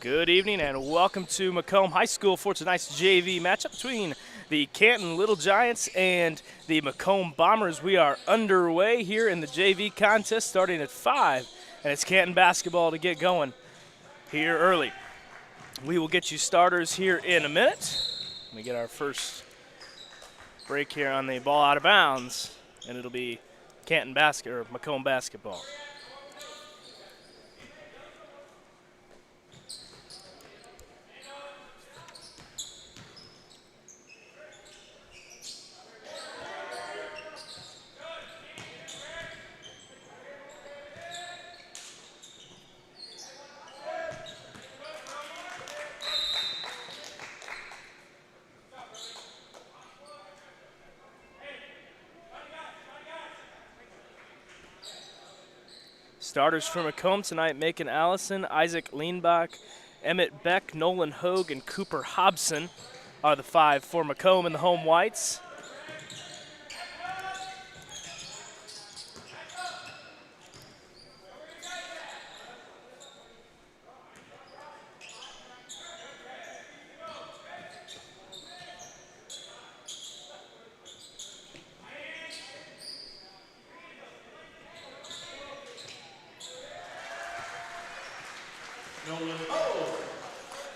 Good evening and welcome to Macomb High School for tonight's JV matchup between the Canton Little Giants and the Macomb Bombers. We are underway here in the JV contest starting at 5, and it's Canton basketball to get going here early. We will get you starters here in a minute. We get our first break here on the ball out of bounds, and it'll be Macomb basketball. Starters for Macomb tonight: Macon Allison, Isaac Leanbach, Emmett Beck, Nolan Hogue, and Cooper Hobson are the 5 for Macomb in the home whites.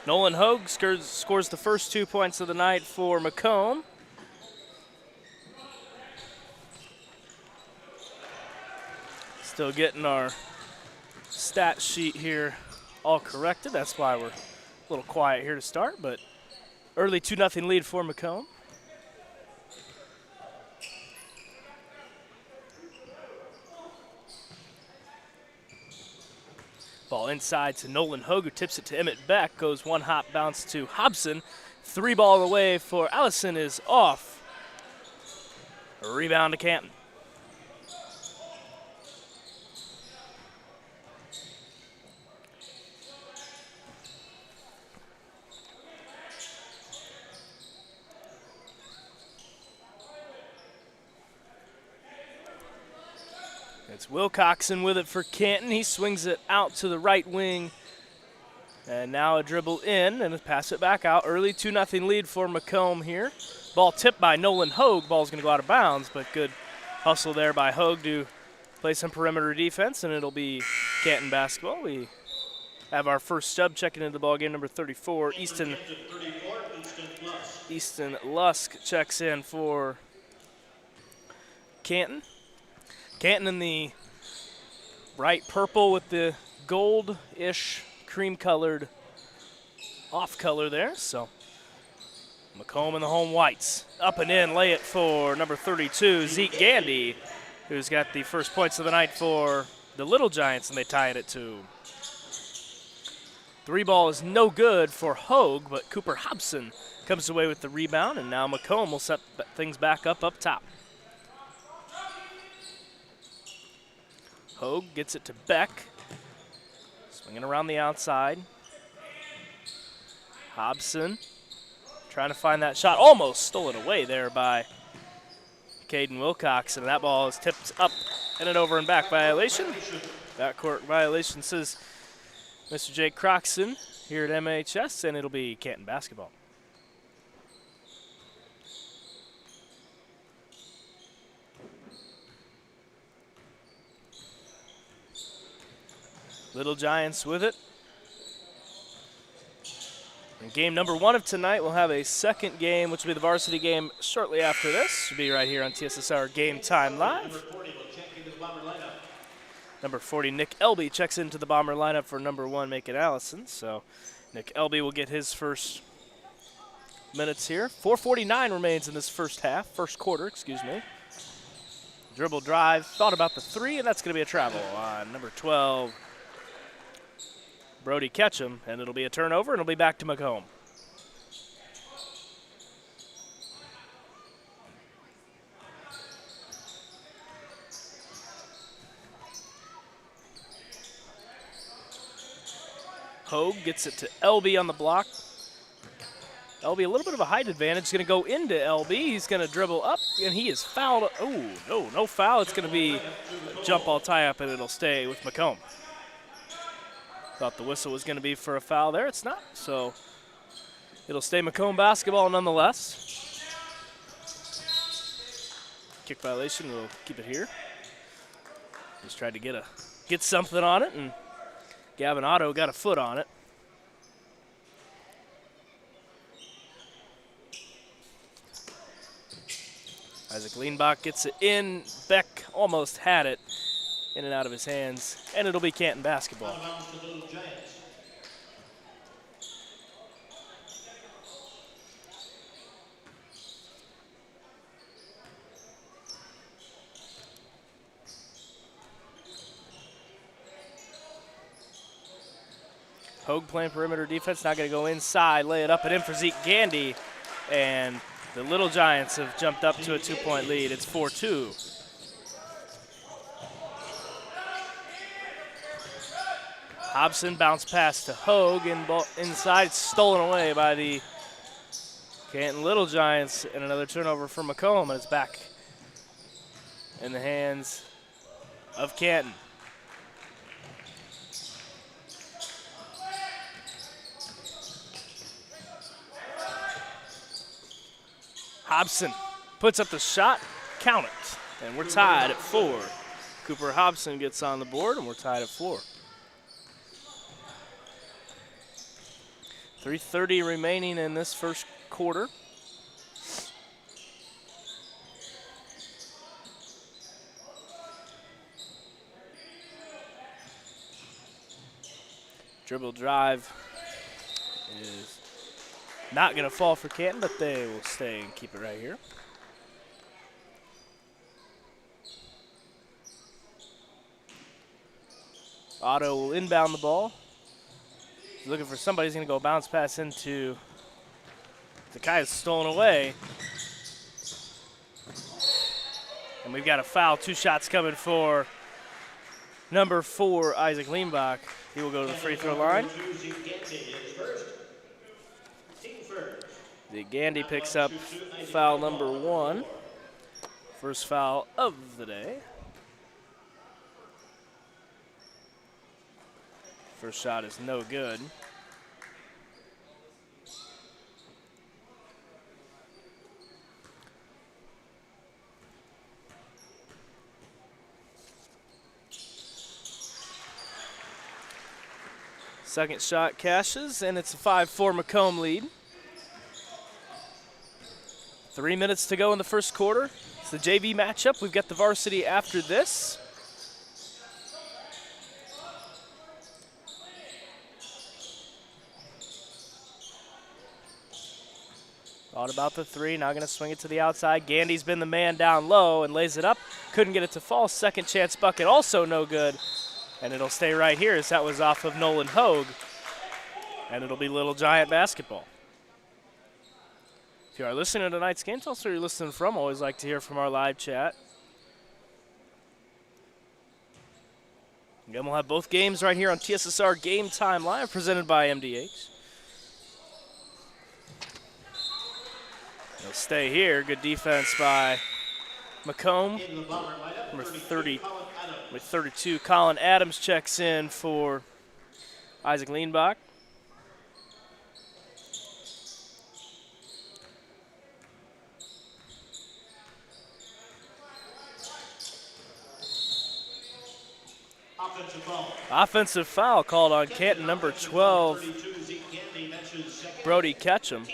Nolan Hogue scores the first 2 points of the night for Macomb. Still getting our stat sheet here all corrected. That's why we're a little quiet here to start, but early 2-0 lead for Macomb. Ball inside to Nolan Hogue, who tips it to Emmett Beck. Goes one hop bounce to Hobson. 3 ball away for Allison is off. A rebound to Canton. It's Wilcoxon with it for Canton. He swings it out to the right wing. And now a dribble in and a pass it back out. Early 2-0 lead for Macomb here. Ball tipped by Nolan Hogue. Ball's going to go out of bounds, but good hustle there by Hogue to play some perimeter defense, and it'll be Canton basketball. We have our first sub checking into the ball game, number 34. Easton Lusk checks in for Canton. Canton in the bright purple with the gold-ish cream-colored off-color there. So Macomb in the home whites. Up and in, lay it for number 32, Zeke Gandy, who's got the first points of the night for the Little Giants, and they tie it at 2. 3 ball is no good for Hogue, but Cooper Hobson comes away with the rebound, and now Macomb will set things back up top. Hogue gets it to Beck, swinging around the outside. Hobson trying to find that shot, almost stolen away there by Caden Wilcox, and that ball is tipped up and an over and back violation. Backcourt violation, says Mr. Jake Croxton here at MHS, and it'll be Canton basketball. Little Giants with it. And game number 1 of tonight, we'll have a second game, which will be the varsity game shortly after this. Will be right here on TSSR Game Time Live. Number 40, Nick Elby, checks into the Bomber lineup for number 1, Macon Allison. So Nick Elby will get his first minutes here. 4:49 remains in this first quarter, excuse me. Dribble drive, thought about the 3, and that's going to be a travel on number 12. Brody Ketchum, and it'll be a turnover, and it'll be back to Macomb. Hogue gets it to LB on the block. LB, a little bit of a height advantage, going to go into LB. He's going to dribble up, and he is fouled. Oh, no foul. It's going to be a jump ball tie-up, and it'll stay with Macomb. Thought the whistle was going to be for a foul there. It's not, so it'll stay Macomb basketball nonetheless. Kick violation, we'll keep it here. Just tried to get something on it, and Gavin Otto got a foot on it. Isaac Leanbach gets it in. Beck almost had it in and out of his hands, and it'll be Canton basketball. Hogue playing perimeter defense, not going to go inside, lay it up and in for Zeke Gandy, and the Little Giants have jumped up to a 2-point lead. It's 4-2. Hobson bounce pass to Hogue, and inside, it's stolen away by the Canton Little Giants, and another turnover for Macomb, and it's back in the hands of Canton. Hobson puts up the shot, count it, and we're tied at 4. Cooper Hobson gets on the board, and we're tied at 4. 3:30 remaining in this first quarter. Dribble drive is not going to fall for Canton, but they will stay and keep it right here. Otto will inbound the ball. He's looking for somebody who's going to go bounce pass into the guy who's stolen away. And we've got a foul. 2 shots coming for number 4, Isaac Leanbach. He will go to the free throw line. The Gandy picks up foul number 1. First foul of the day. First shot is no good. Second shot cashes, and it's a 5-4 Macomb lead. 3 minutes to go in the first quarter. It's the JV matchup. We've got the varsity after this. Thought about the 3, now going to swing it to the outside. Gandy's been the man down low and lays it up. Couldn't get it to fall. Second chance bucket, also no good. And it'll stay right here as that was off of Nolan Hogue. And it'll be Little Giant basketball. If you are listening to tonight's game, tell us where you're listening from. Always like to hear from our live chat. Again, we'll have both games right here on TSSR Game Time Live, presented by MDH. They'll stay here. Good defense by Macomb. Number 30, with 32, Colin Adams checks in for Isaac Leanbach. Offensive foul called on Canton, number 12, Brody Ketchum.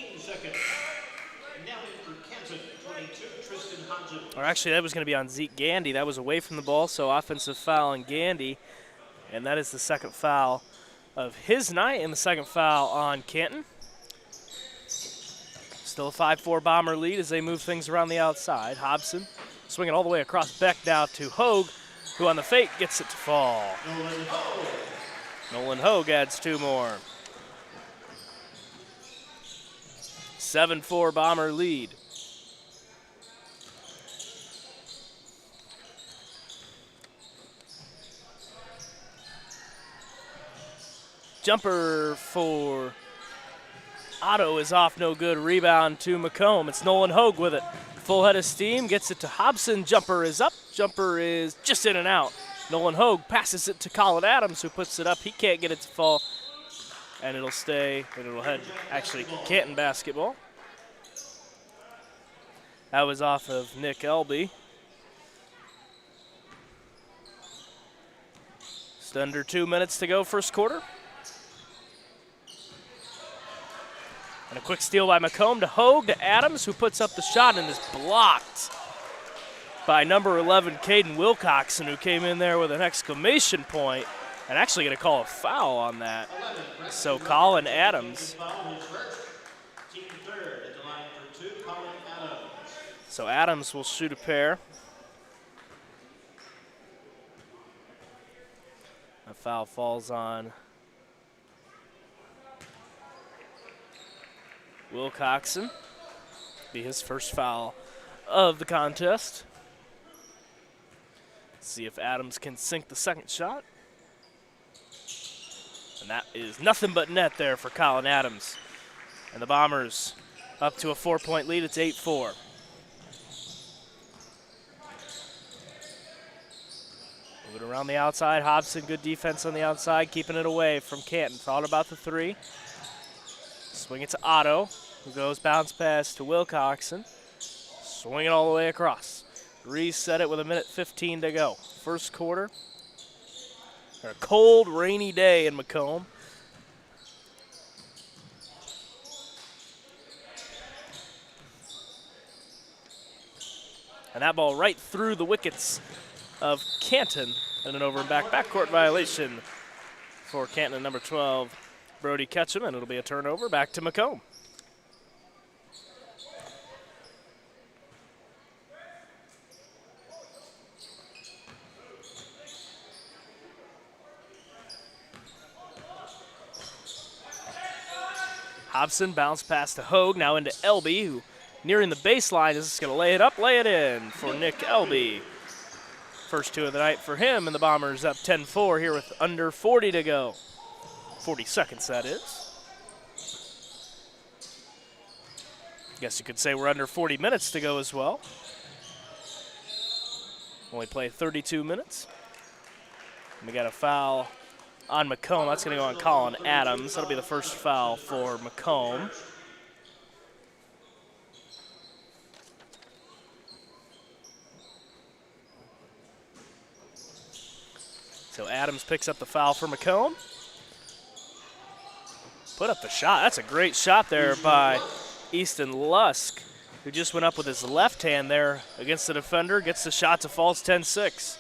Or actually, that was going to be on Zeke Gandy. That was away from the ball, so offensive foul on Gandy. And that is the second foul of his night and the second foul on Canton. Still a 5-4 Bomber lead as they move things around the outside. Hobson swinging all the way across Beck now to Hogue, who on the fake gets it to fall. Nolan Hogue adds 2 more. 7-4 Bomber lead. Jumper for Otto is off, no good. Rebound to Macomb. It's Nolan Hogue with it. Full head of steam, gets it to Hobson. Jumper is up. Jumper is just in and out. Nolan Hogue passes it to Colin Adams, who puts it up. He can't get it to fall, and it'll stay, and it'll head, actually, Canton basketball. That was off of Nick Elby. Just under 2 minutes to go, first quarter. And a quick steal by Macomb to Hogue to Adams, who puts up the shot and is blocked by number 11, Caden Wilcoxon, who came in there with an exclamation point and actually going to call a foul on that. So Colin Adams. So Adams will shoot a pair. A foul falls on Wilcoxon. Be his first foul of the contest. See if Adams can sink the second shot. And that is nothing but net there for Colin Adams. And the Bombers up to a 4-point lead. It's 8-4. Moving around the outside. Hobson, good defense on the outside, keeping it away from Canton. Thought about the three. Swing it to Otto, who goes bounce pass to Wilcoxon. Swing it all the way across. Reset it with 1:15 to go. First quarter. A cold, rainy day in Macomb. And that ball right through the wickets of Canton. And an over and backcourt violation for Canton, number 12, Brody Ketchum, and it'll be a turnover back to Macomb. Hobson bounce pass to Hogue, now into Elby, who nearing the baseline is just going to lay it up, lay it in for Nick Elby. First two of the night for him, and the Bombers up 10-4 here with under 40 to go. 40 seconds, that is. Guess you could say we're under 40 minutes to go as well. Only play 32 minutes. And we got a foul on Macomb. That's going to go on Colin Adams. That'll be the first foul for Macomb. So Adams picks up the foul for Macomb. Put up the shot. That's a great shot there by Easton Lusk, who just went up with his left hand there against the defender. Gets the shot to fall. It's 10-6.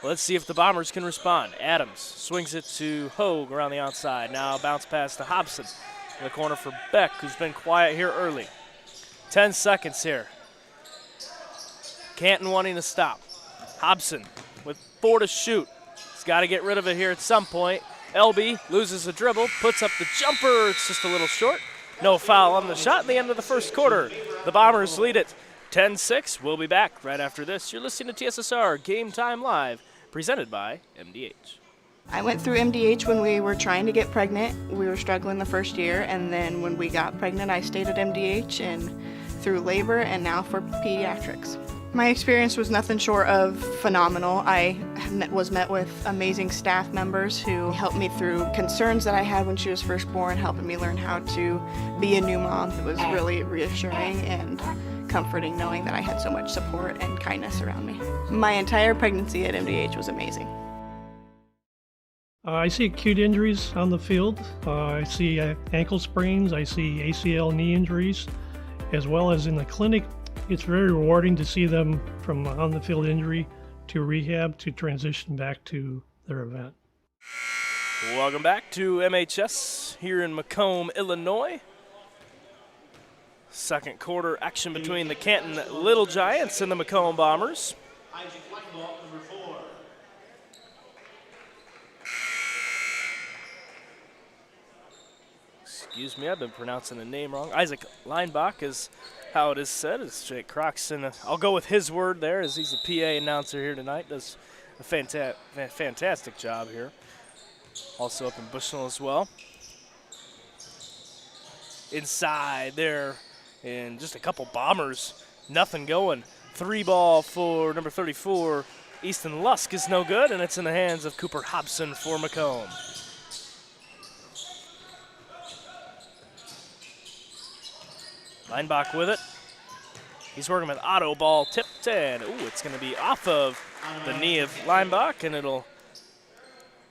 Let's see if the Bombers can respond. Adams swings it to Hogue around the outside. Now a bounce pass to Hobson in the corner for Beck, who's been quiet here early. 10 seconds here. Canton wanting to stop. Hobson with 4 to shoot. He's got to get rid of it here at some point. Elby loses the dribble, puts up the jumper. It's just a little short. No foul on the shot at the end of the first quarter. The Bombers lead it 10-6. We'll be back right after this. You're listening to TSSR Game Time Live, presented by MDH. I went through MDH when we were trying to get pregnant. We were struggling the first year, and then when we got pregnant, I stayed at MDH and through labor and now for pediatrics. My experience was nothing short of phenomenal. I was met with amazing staff members who helped me through concerns that I had when she was first born, helping me learn how to be a new mom. It was really reassuring and comforting knowing that I had so much support and kindness around me. My entire pregnancy at MDH was amazing. I see acute injuries on the field. I see ankle sprains. I see ACL knee injuries, as well as in the clinic. It's very rewarding to see them from on-the-field injury to rehab to transition back to their event. Welcome back to MHS here in Macomb, Illinois. Second quarter action between the Canton Little Giants and the Macomb Bombers. Excuse me, I've been pronouncing the name wrong. Isaac Leinbach is how it is said. It's Jake Croxton. I'll go with his word there, as he's the PA announcer here tonight. Does a fantastic job here. Also up in Bushnell as well. Inside there, and just a couple Bombers. Nothing going. 3 ball for number 34, Easton Lusk is no good, and it's in the hands of Cooper Hobson for Macomb. Leinbach with it. He's working with Otto, ball tipped, and it's going to be off of the knee of Leinbach, and it'll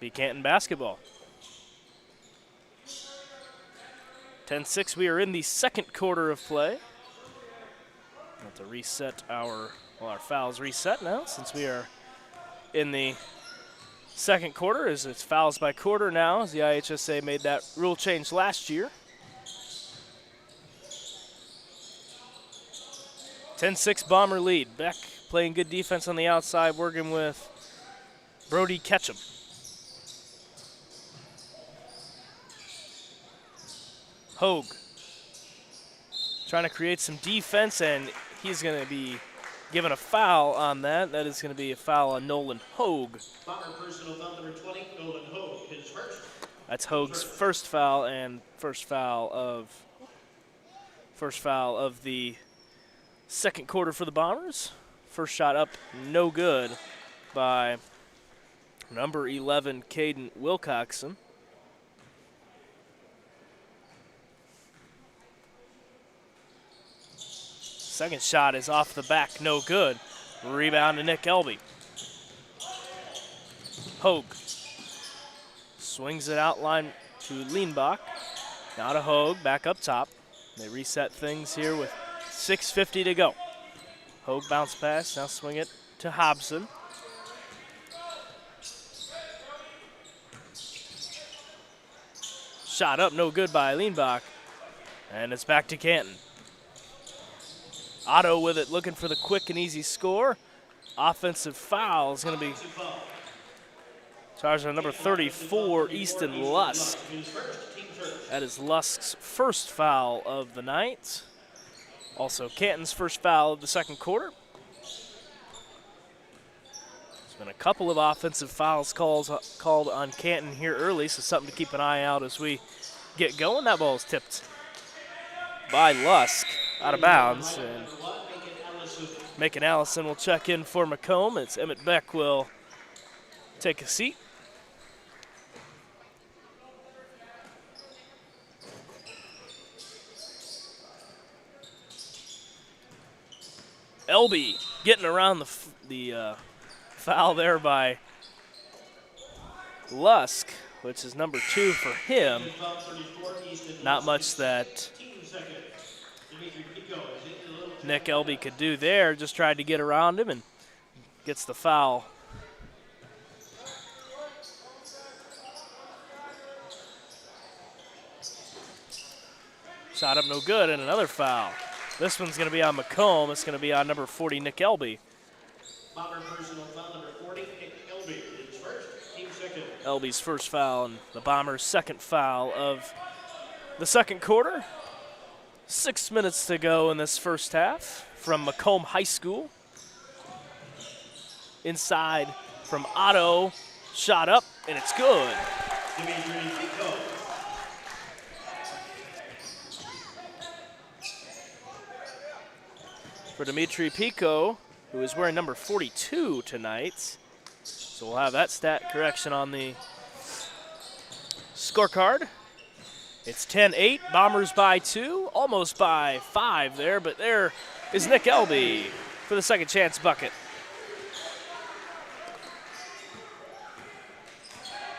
be Canton basketball. 10-6, we are in the second quarter of play. Have to reset our fouls reset now since we are in the second quarter, as it's fouls by quarter now, as the IHSA made that rule change last year. 10-6 Bomber lead. Beck playing good defense on the outside, working with Brody Ketchum. Hogue trying to create some defense, and he's going to be given a foul on that. That is going to be a foul on Nolan Hogue. Bomber personal foul number 20, Nolan Hogue, his first. That's Hogue's first foul, and first foul of the second quarter for the Bombers. First shot up, no good by number 11, Caden Wilcoxon. Second shot is off the back, no good. Rebound to Nick Elby. Hogue swings it out line to Leinbach. Now to Hogue, back up top. They reset things here with 6:50 to go. Hogue bounce pass, now swing it to Hobson. Shot up, no good by Leinbach. And it's back to Canton. Otto with it, looking for the quick and easy score. Offensive foul is going to be charged on number 34, Easton Lusk. That is Lusk's first foul of the night. Also Canton's first foul of the second quarter. There's been a couple of offensive fouls called on Canton here early, so something to keep an eye out as we get going. That ball is tipped by Lusk out of bounds. And Macon Allison will check in for Macomb. It's Emmett Beck will take a seat. Elby getting around the foul there by Lusk, which is number 2 for him. Not much that Nick Elby could do there. Just tried to get around him and gets the foul. Shot up no good, and another foul. This one's going to be on Macomb. It's going to be on number 40, Nick Elby. Bomber personal foul number 40, Nick Elby, his first, team second. Elby's first foul and the Bombers' second foul of the second quarter. 6 minutes to go in this first half from Macomb High School. Inside from Otto, shot up, and it's good. For Dimitri Pico, who is wearing number 42 tonight. So we'll have that stat correction on the scorecard. It's 10-8, Bombers by 2, almost by 5 there, but there is Nick Elby for the second chance bucket.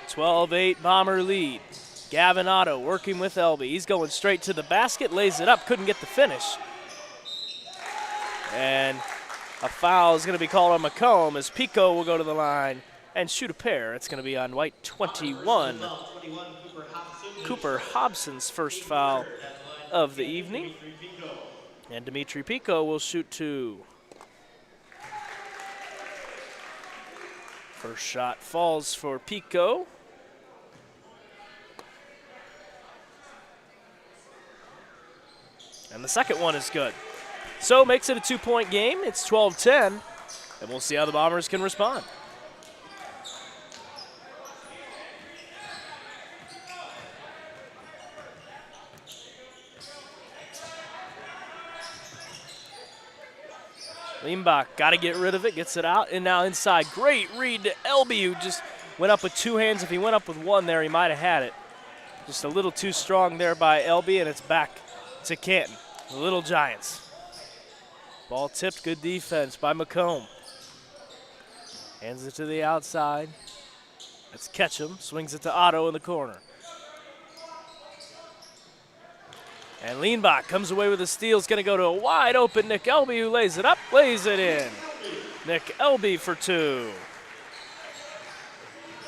12-8 Bomber lead. Gavin Otto working with Elby. He's going straight to the basket, lays it up, couldn't get the finish. And a foul is going to be called on Macomb as Pico will go to the line and shoot a pair. It's going to be on white 21. Cooper Hobson's first foul of the evening. And Dimitri Pico will shoot 2. First shot falls for Pico. And the second one is good. So makes it a 2-point game. It's 12-10, and we'll see how the Bombers can respond. Leanbach got to get rid of it, gets it out, and now inside. Great read to Elby, who just went up with two hands. If he went up with one there, he might have had it. Just a little too strong there by Elby, and it's back to Canton. The Little Giants. Ball tipped, good defense by Macomb. Hands it to the outside. That's Ketchum, swings it to Otto in the corner. And Leanbach comes away with a steal. It's going to go to a wide open Nick Elby, who lays it up, lays it in. Nick Elby for two.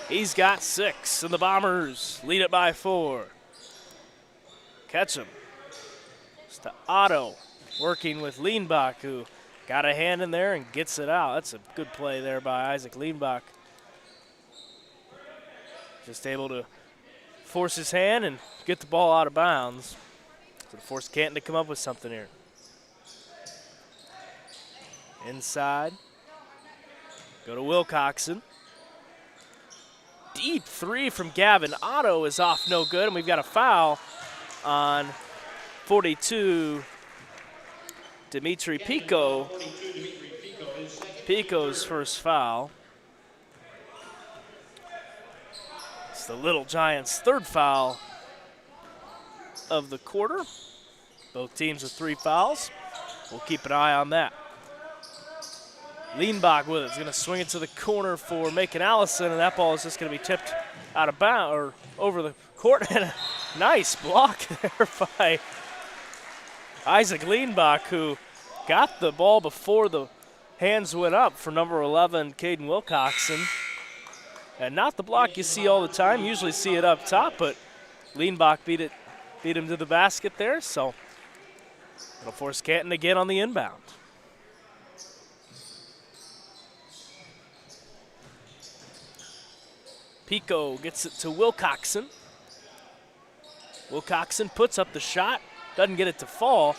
He's got 6, and the Bombers lead it by 4. Ketchum. It's to Otto, working with Leanbach, who got a hand in there and gets it out. That's a good play there by Isaac Leanbach. Just able to force his hand and get the ball out of bounds. So to force Canton to come up with something here. Inside. Go to Wilcoxon. Deep three from Gavin. Otto is off no good, and we've got a foul on 42, Dimitri Pico. Pico's first foul. It's the Little Giants' third foul of the quarter. Both teams with 3 fouls. We'll keep an eye on that. Leanbach with it. He's going to swing it to the corner for Macon Allison, and that ball is just going to be tipped out of bounds or over the court. And a nice block there by Isaac Leanbach, who got the ball before the hands went up for number 11, Caden Wilcoxon. And not the block you see all the time. Usually see it up top, but Leanbach beat him to the basket there, so it'll force Canton to get on the inbound. Pico gets it to Wilcoxon. Wilcoxon puts up the shot, doesn't get it to fall.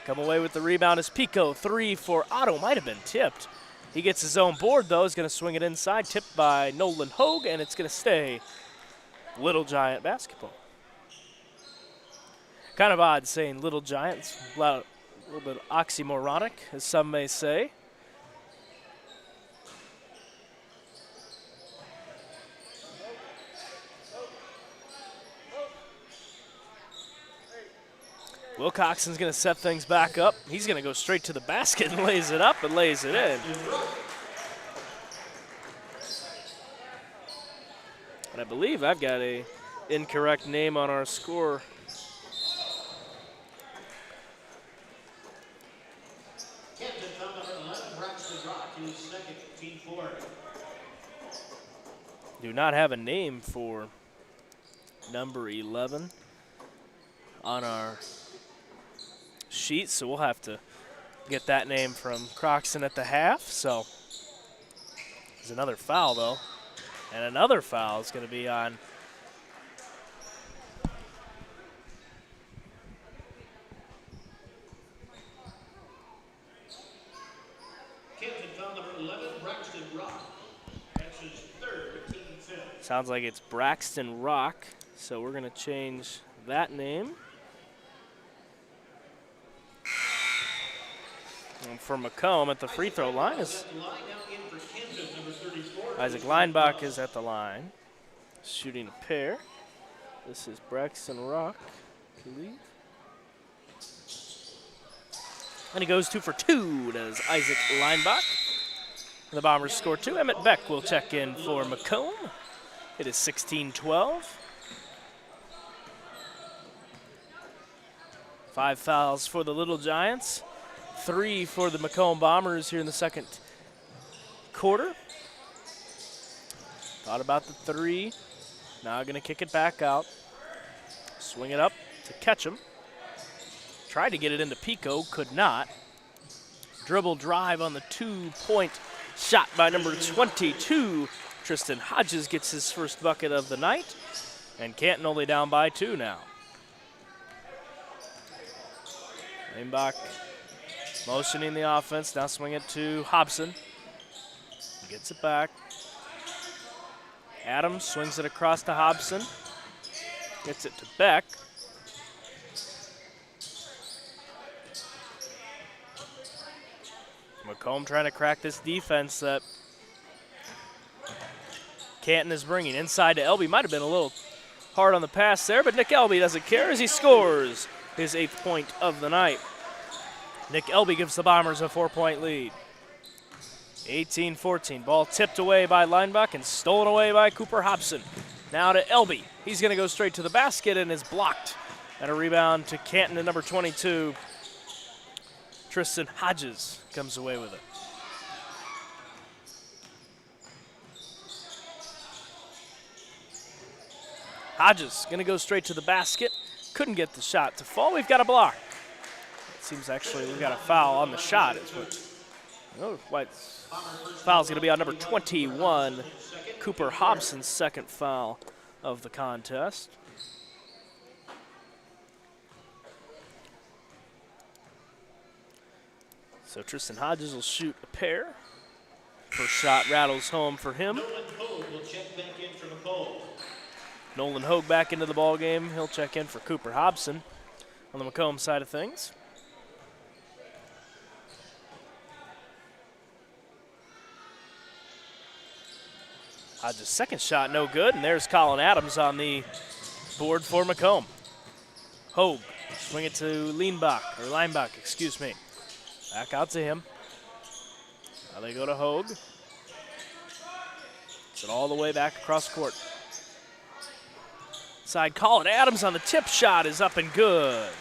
Come away with the rebound is Pico. 3 for Otto, might have been tipped. He gets his own board though, is gonna swing it inside, tipped by Nolan Hogue, and it's gonna stay Little Giant basketball. Kind of odd saying Little Giants, a little bit oxymoronic, as some may say. Wilcoxon's going to set things back up. He's going to go straight to the basket and lays it up and lays it in. And I believe I've got a incorrect name on our score. Do not have a name for number 11 on our sheet, so we'll have to get that name from Croxton at the half. So there's another foul though, and another foul is going to be on Canton foul number 11, Braxton Rock. That's his third team foul. Sounds like it's Braxton Rock, so we're going to change that name. And for Macomb at the free throw line is Isaac Leinbach is at the line, shooting a pair. This is Braxton Rock, I believe. And he goes 2 for 2, does Isaac Leinbach. And the Bombers score 2. Emmett Beck will check in for Macomb. It is 16-12. 5 fouls for the Little Giants. 3 for the Macomb Bombers here in the second quarter. Thought about the 3. Now going to kick it back out. Swing it up to Ketchum. Tried to get it into Pico, could not. Dribble drive on the 2-point shot by number 22. Tristan Hodges gets his first bucket of the night. And Canton only down by 2 now. Leinbach motioning the offense, now swing it to Hobson. Gets it back. Adams swings it across to Hobson. Gets it to Beck. Macomb trying to crack this defense that Canton is bringing. Inside to Elby. Might have been a little hard on the pass there, but Nick Elby doesn't care as he scores his 8th point of the night. Nick Elby gives the Bombers a 4-point lead. 18-14. Ball tipped away by Leinbach and stolen away by Cooper Hobson. Now to Elby. He's going to go straight to the basket and is blocked. And a rebound to Canton at number 22. Tristan Hodges comes away with it. Hodges going to go straight to the basket. Couldn't get the shot to fall. We've got a block. It seems actually we've got a foul on the shot. Foul's going to be on number 21, Cooper Hobson's 2nd foul of the contest. So Tristan Hodges will shoot a pair. First shot rattles home for him. Nolan Hogue will check back in for Macomb. Nolan Hogue back into the ball game. He'll check in for Cooper Hobson on the Macomb side of things. Hodges' 2nd shot no good, and there's Colin Adams on the board for Macomb. Hogue, swing it to Leinbach, excuse me. Back out to him. Now they go to Hogue. It's it all the way back across court. Side Colin Adams on the tip shot is up and good.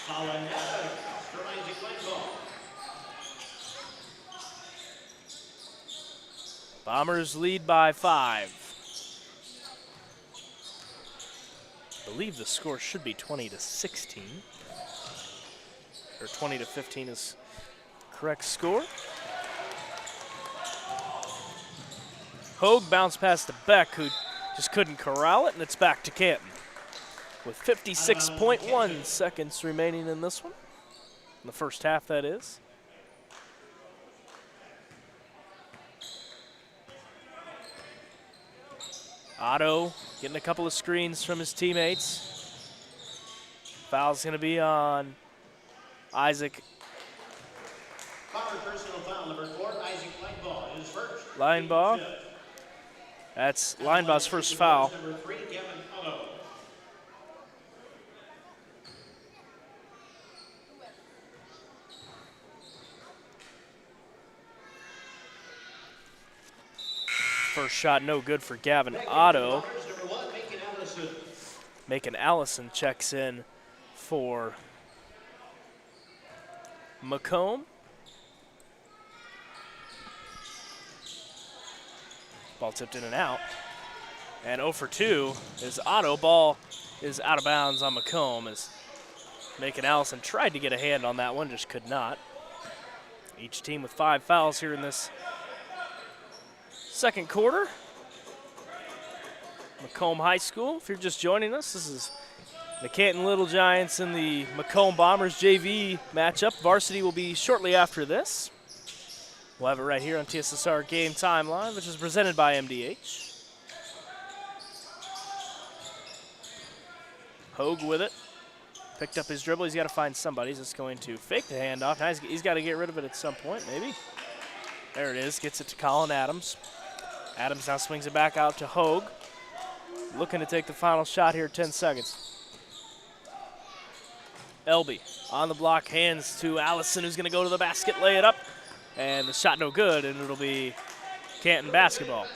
Colin Adams for Isaac Lightball. Bombers lead by 5. I believe the score should be 20-16. Or 20-15 is correct score. Hogue bounced past to Beck, who just couldn't corral it, and it's back to Canton with 56.1 seconds remaining in this one. In the first half, that is. Otto getting a couple of screens from his teammates. Foul's going to be on Isaac. Personal foul number 4, Isaac Lightball, his first. Leinbach. That's Leinbach's first foul. Number 3, Kevin Otto. First shot no good for Gavin Otto. Number 1, Macon Allison. Macon Allison checks in for Macomb. Ball tipped in and out. And 0 for 2 is Otto. Ball is out of bounds on Macomb as Macon Allison tried to get a hand on that one, just could not. Each team with 5 fouls here in this second quarter. Macomb High School, if you're just joining us, this is the Canton Little Giants and the Macomb Bombers JV matchup. Varsity will be shortly after this. We'll have it right here on TSSR Game Time Live, which is presented by MDH. Hogue with it. Picked up his dribble. He's got to find somebody. He's just going to fake the handoff. Now he's got to get rid of it at some point, maybe. There it is. Gets it to Colin Adams. Adams now swings it back out to Hogue. Looking to take the final shot here, 10 seconds. Elby on the block, hands to Allison, who's going to go to the basket, lay it up. And the shot no good, and it'll be Canton basketball.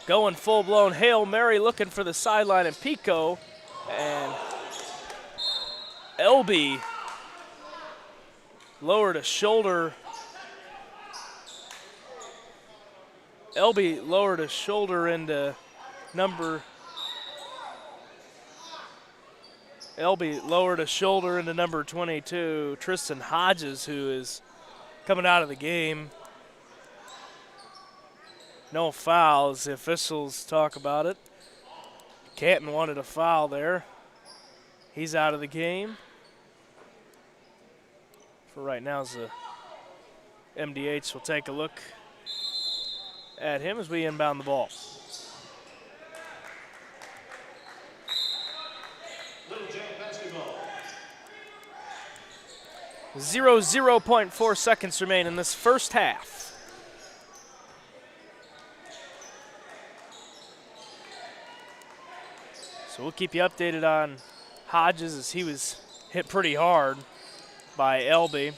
Going full-blown Hail Mary, looking for the sideline and Pico. And Elby lowered a shoulder. Elby lowered a shoulder into number 22, Tristan Hodges, who is coming out of the game. No fouls. The officials talk about it. Canton wanted a foul there. He's out of the game. For right now, the MDH will take a look at him as we inbound the ball. 0.4 seconds remain in this first half. So we'll keep you updated on Hodges as he was hit pretty hard by Elby.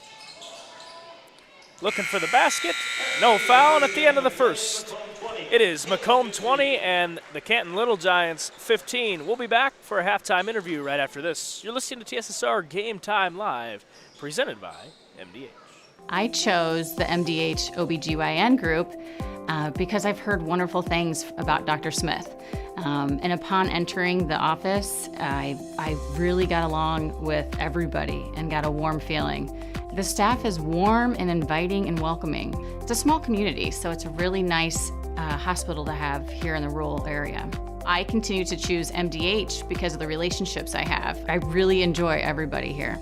Looking for the basket. No foul, and at the end of the first, it is Macomb 20 and the Canton Little Giants 15. We'll be back for a halftime interview right after this. You're listening to TSSR Game Time Live, presented by MDH. I chose the MDH OBGYN group because I've heard wonderful things about Dr. Smith. And upon entering the office, I really got along with everybody and got a warm feeling. The staff is warm and inviting and welcoming. It's a small community, so it's a really nice hospital to have here in the rural area. I continue to choose MDH because of the relationships I have. I really enjoy everybody here.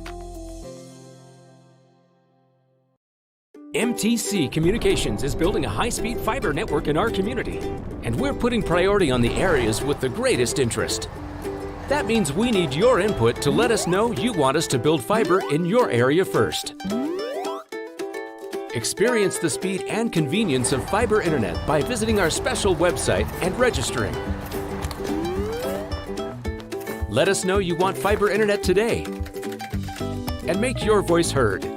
MTC Communications is building a high-speed fiber network in our community, and we're putting priority on the areas with the greatest interest. That means we need your input to let us know you want us to build fiber in your area first. Experience the speed and convenience of fiber internet by visiting our special website and registering. Let us know you want fiber internet today, and make your voice heard.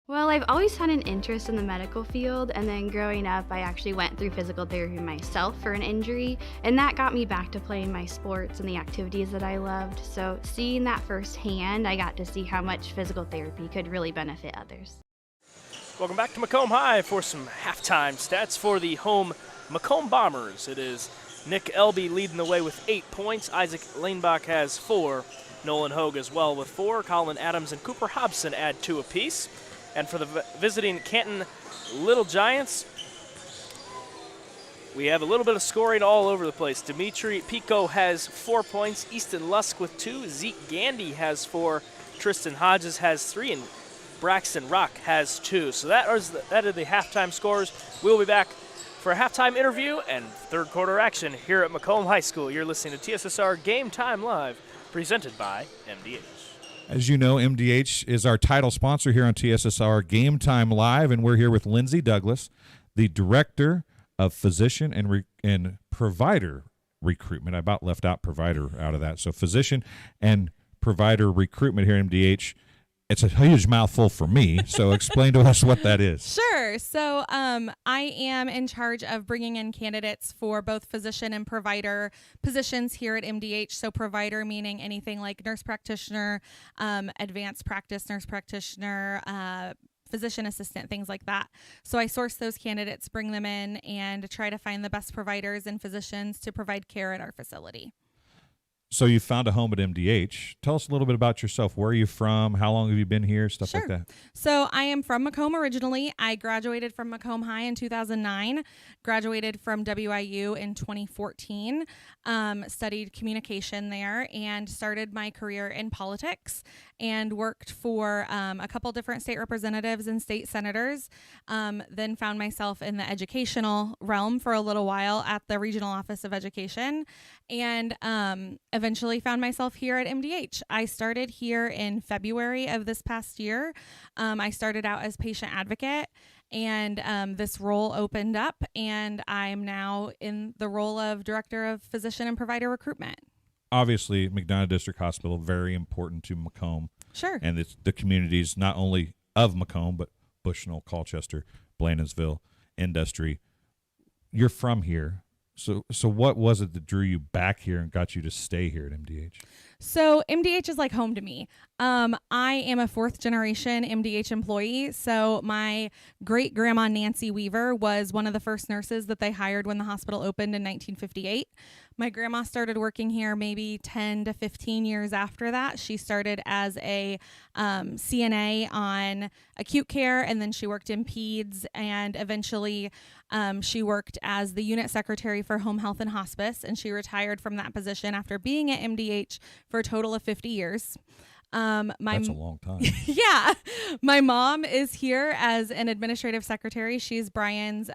Well, I've always had an interest in the medical field, and then growing up, I actually went through physical therapy myself for an injury, and that got me back to playing my sports and the activities that I loved. So seeing that firsthand, I got to see how much physical therapy could really benefit others. Welcome back to Macomb High for some halftime stats for the home Macomb Bombers. It is Nick Elby leading the way with 8 points. Isaac Lanebach has 4. Nolan Hogue as well with 4. Colin Adams and Cooper Hobson add 2 apiece. And for the visiting Canton Little Giants, we have a little bit of scoring all over the place. Dimitri Pico has 4 points. Easton Lusk with 2. Zeke Gandy has 4. Tristan Hodges has 3. And Braxton Rock has 2. So that are the halftime scores. We'll be back for a halftime interview and third quarter action here at Macomb High School. You're listening to TSSR Game Time Live, presented by MDH. As you know, MDH is our title sponsor here on TSSR Game Time Live, and we're here with Lindsay Douglas, the Director of Physician and Provider Recruitment. I about left out provider out of that. So physician and provider recruitment here at MDH. It's a huge mouthful for me, so explain to us what that is. Sure. So I am in charge of bringing in candidates for both physician and provider positions here at MDH. So provider meaning anything like nurse practitioner, advanced practice nurse practitioner, physician assistant, things like that. So I source those candidates, bring them in, and try to find the best providers and physicians to provide care at our facility. So you found a home at MDH. Tell us a little bit about yourself. Where are you from? How long have you been here? Stuff like that. So I am from Macomb originally. I graduated from Macomb High in 2009, graduated from WIU in 2014, studied communication there, and started my career in politics and worked for a couple different state representatives and state senators. Then found myself in the educational realm for a little while at the Regional Office of Education, and eventually found myself here at MDH. I started here in February of this past year. I started out as patient advocate, and this role opened up, and I'm now in the role of Director of Physician and Provider Recruitment. Obviously, McDonough District Hospital, very important to Macomb. Sure. And it's the communities not only of Macomb, but Bushnell, Colchester, Blandonsville, Industry. You're from here. So what was it that drew you back here and got you to stay here at MDH? So MDH is like home to me. I am a 4th generation MDH employee. So my great grandma Nancy Weaver was one of the first nurses that they hired when the hospital opened in 1958. My grandma started working here maybe 10 to 15 years after that. She started as a CNA on acute care, and then she worked in peds, and eventually she worked as the unit secretary for home health and hospice, and she retired from that position after being at MDH for a total of 50 years. That's a long time. Yeah. My mom is here as an administrative secretary. She's Brian's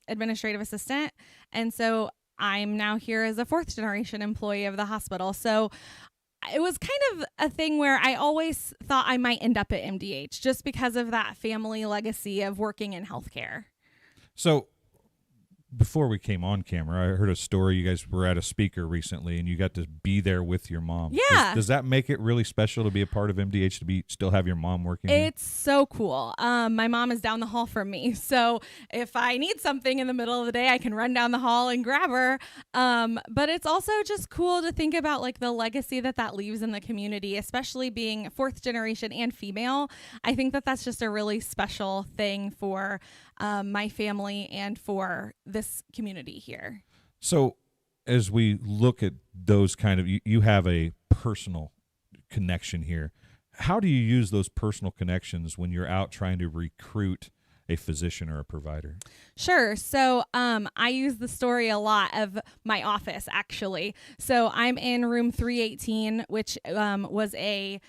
administrative assistant. And so I'm now here as a fourth generation employee of the hospital. So it was kind of a thing where I always thought I might end up at MDH just because of that family legacy of working in healthcare. So before we came on camera, I heard a story. You guys were at a speaker recently, and you got to be there with your mom. Yeah. Does that make it really special to be a part of MDH, to still have your mom working here? It's so cool. My mom is down the hall from me. So if I need something in the middle of the day, I can run down the hall and grab her. But it's also just cool to think about like the legacy that leaves in the community, especially being fourth generation and female. I think that's just a really special thing for my family and for this community here. So as we look at those kind of, you have a personal connection here. How do you use those personal connections when you're out trying to recruit a physician or a provider? Sure. So I use the story a lot of my office, actually. So I'm in room 318, which was a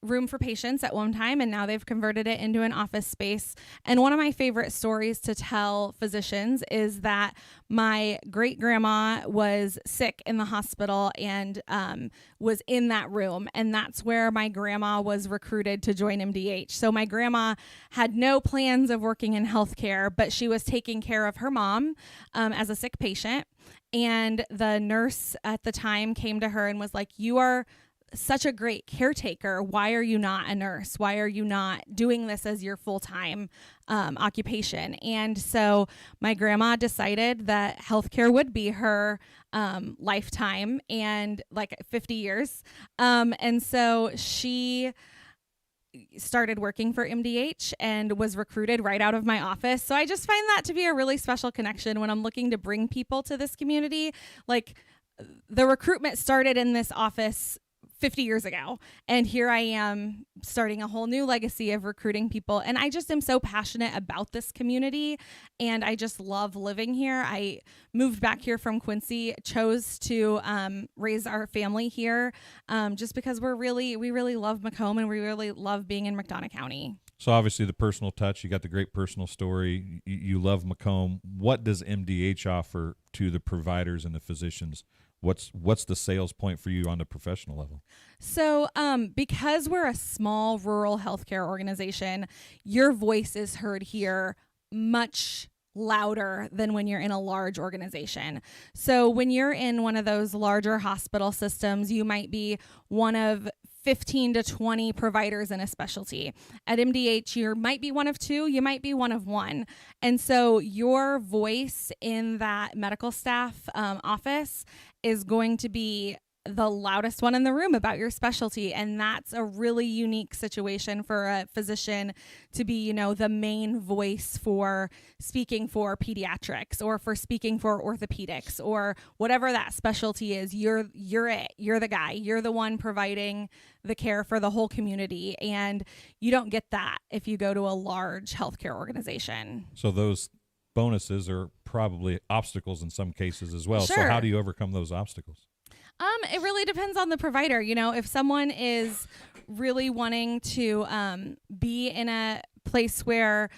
room for patients at one time, and now they've converted it into an office space. And one of my favorite stories to tell physicians is that my great grandma was sick in the hospital and was in that room, and that's where my grandma was recruited to join MDH. So my grandma had no plans of working in healthcare, but she was taking care of her mom as a sick patient, and the nurse at the time came to her and was like, "You are such a great caretaker. Why are you not a nurse? Why are you not doing this as your full-time occupation?" And so my grandma decided that healthcare would be her lifetime and like 50 years. And so she started working for MDH and was recruited right out of my office. So I just find that to be a really special connection when I'm looking to bring people to this community. Like, the recruitment started in this office 50 years ago, and here I am starting a whole new legacy of recruiting people. And I just am so passionate about this community, and I just love living here. I moved back here from Quincy, chose to raise our family here just because we really love Macomb, and we really love being in McDonough County. So obviously the personal touch, you got the great personal story. You love Macomb. What does MDH offer to the providers and the physicians? What's the sales point for you on the professional level? So because we're a small rural healthcare organization, your voice is heard here much louder than when you're in a large organization. So when you're in one of those larger hospital systems, you might be one of 15 to 20 providers in a specialty. At MDH, you might be one of two, you might be one of one. And so your voice in that medical staff office is going to be the loudest one in the room about your specialty. And that's a really unique situation for a physician to be, the main voice for speaking for pediatrics or for speaking for orthopedics or whatever that specialty is. You're it. You're the guy. You're the one providing the care for the whole community. And you don't get that if you go to a large healthcare organization. So those bonuses are probably obstacles in some cases as well. Sure. So how do you overcome those obstacles? It really depends on the provider. If someone is really wanting to be in a place where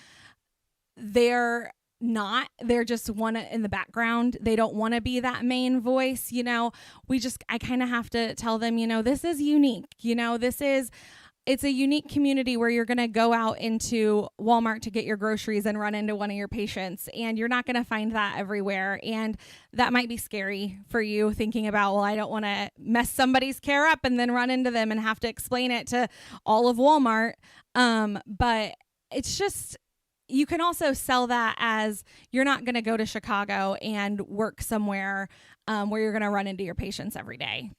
they're just in the background, they don't want to be that main voice, I kind of have to tell them, this is unique. It's a unique community where you're going to go out into Walmart to get your groceries and run into one of your patients, and you're not going to find that everywhere. And that might be scary for you, thinking about, well, I don't want to mess somebody's care up and then run into them and have to explain it to all of Walmart. But it's just, you can also sell that as you're not going to go to Chicago and work somewhere where you're going to run into your patients every day.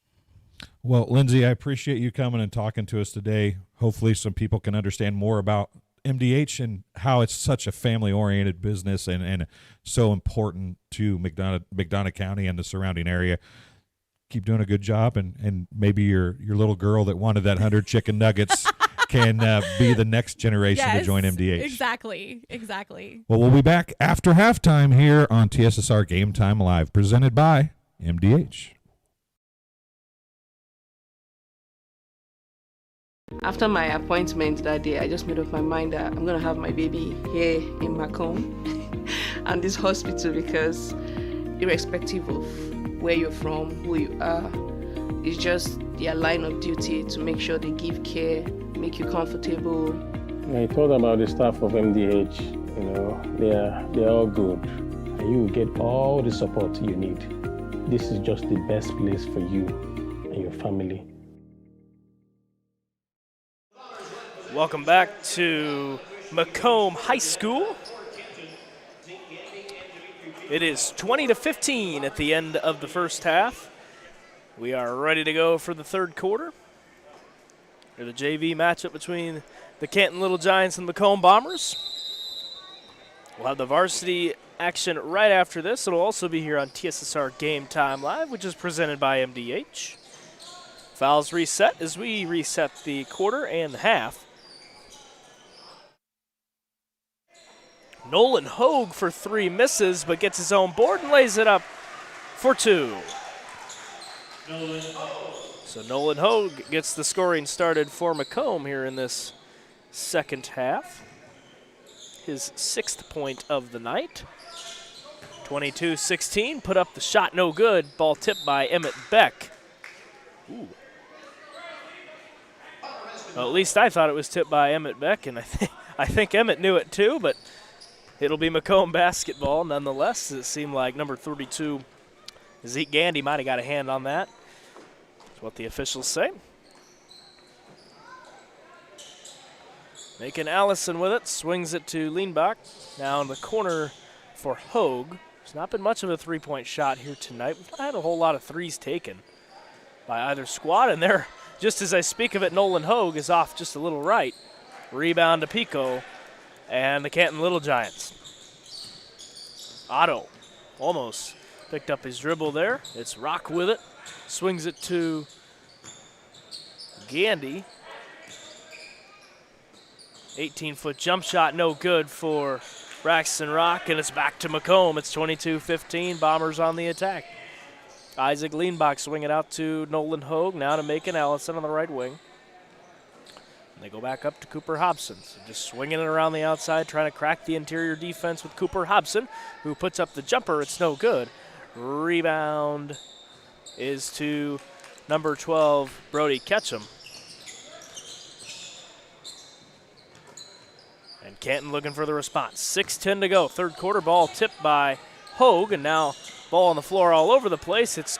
Well, Lindsay, I appreciate you coming and talking to us today. Hopefully some people can understand more about MDH and how it's such a family-oriented business and so important to McDonough County and the surrounding area. Keep doing a good job, and maybe your little girl that wanted that 100 chicken nuggets can be the next generation to join MDH. Exactly. Well, we'll be back after halftime here on TSSR Game Time Live, presented by MDH. After my appointment that day, I just made up my mind that I'm going to have my baby here in Macomb and this hospital, because irrespective of where you're from, who you are, it's just their line of duty to make sure they give care, make you comfortable. I told about the staff of MDH, they're all good. And you will get all the support you need. This is just the best place for you and your family. Welcome back to Macomb High School. It is 20-15 at the end of the first half. We are ready to go for the third quarter. For the JV matchup between the Canton Little Giants and Macomb Bombers. We'll have the varsity action right after this. It'll also be here on TSSR Game Time Live, which is presented by MDH. Fouls reset as we reset the quarter and the half. Nolan Hogue for 3 misses, but gets his own board and lays it up for 2. So Nolan Hogue gets the scoring started for Macomb here in this second half. His 6th point of the night. 22-16, put up the shot, no good. Ball tipped by Emmett Beck. Ooh. Well, at least I thought it was tipped by Emmett Beck, and I think Emmett knew it too, but it'll be Macomb basketball nonetheless. It seemed like number 32, Zeke Gandy, might have got a hand on that. That's what the officials say. Macon Allison with it, swings it to Leanbach. Now in the corner for Hogue. There's not been much of a three-point shot here tonight. We've not had a whole lot of threes taken by either squad, and there, just as I speak of it, Nolan Hogue is off just a little right. Rebound to Pico and the Canton Little Giants. Otto almost picked up his dribble there. It's Rock with it. Swings it to Gandy. 18-foot jump shot, no good for Braxton Rock, and it's back to Macomb. It's 22-15, Bombers on the attack. Isaac Leanbach swing it out to Nolan Hogue, now to Macon Allison on the right wing. And they go back up to Cooper Hobson. So just swinging it around the outside, trying to crack the interior defense with Cooper Hobson, who puts up the jumper. It's no good. Rebound is to number 12, Brody Ketchum. And Canton looking for the response. 6:10 to go. Third quarter, ball tipped by Hogue, and now ball on the floor all over the place. It's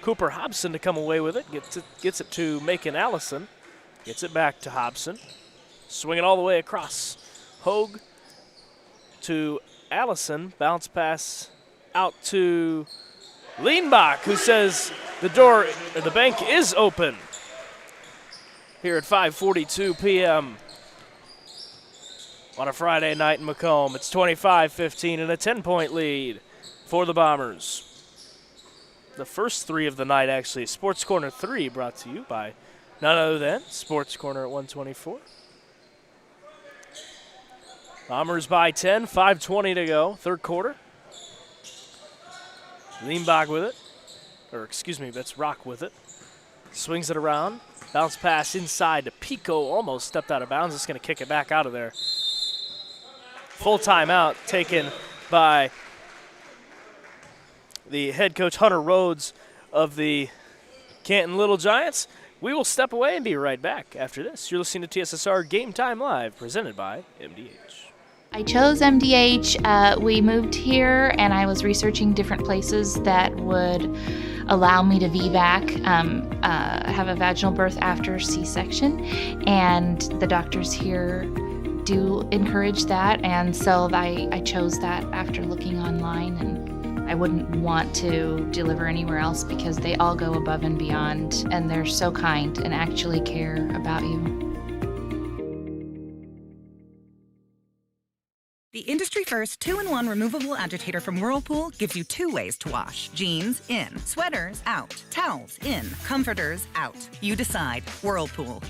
Cooper Hobson to come away with it. Gets it to Macon Allison. Gets it back to Hobson. Swing it all the way across. Hogue to Allison. Bounce pass out to Leanbach, who says the bank is open here at 5:42 p.m. on a Friday night in Macomb. It's 25-15 and a 10-point lead for the Bombers. The first 3 of the night, actually. Sports Corner 3 brought to you by none other than Sports Corner at 124. Bombers by 10, 5:20 to go, third quarter. Leanbach with it. Or excuse me, that's Rock with it. Swings it around. Bounce pass inside to Pico. Almost stepped out of bounds. Just going to kick it back out of there. Full timeout taken by the head coach, Hunter Rhodes, of the Canton Little Giants. We will step away and be right back after this. You're listening to TSSR Game Time Live, presented by MDH. I chose MDH. We moved here, and I was researching different places that would allow me to VBAC, have a vaginal birth after C-section, and the doctors here do encourage that, and so I chose that after looking online, and I wouldn't want to deliver anywhere else because they all go above and beyond, and they're so kind and actually care about you. The industry-first 2-in-1 removable agitator from Whirlpool gives you 2 ways to wash. Jeans, in. Sweaters, out. Towels, in. Comforters, out. You decide. Whirlpool.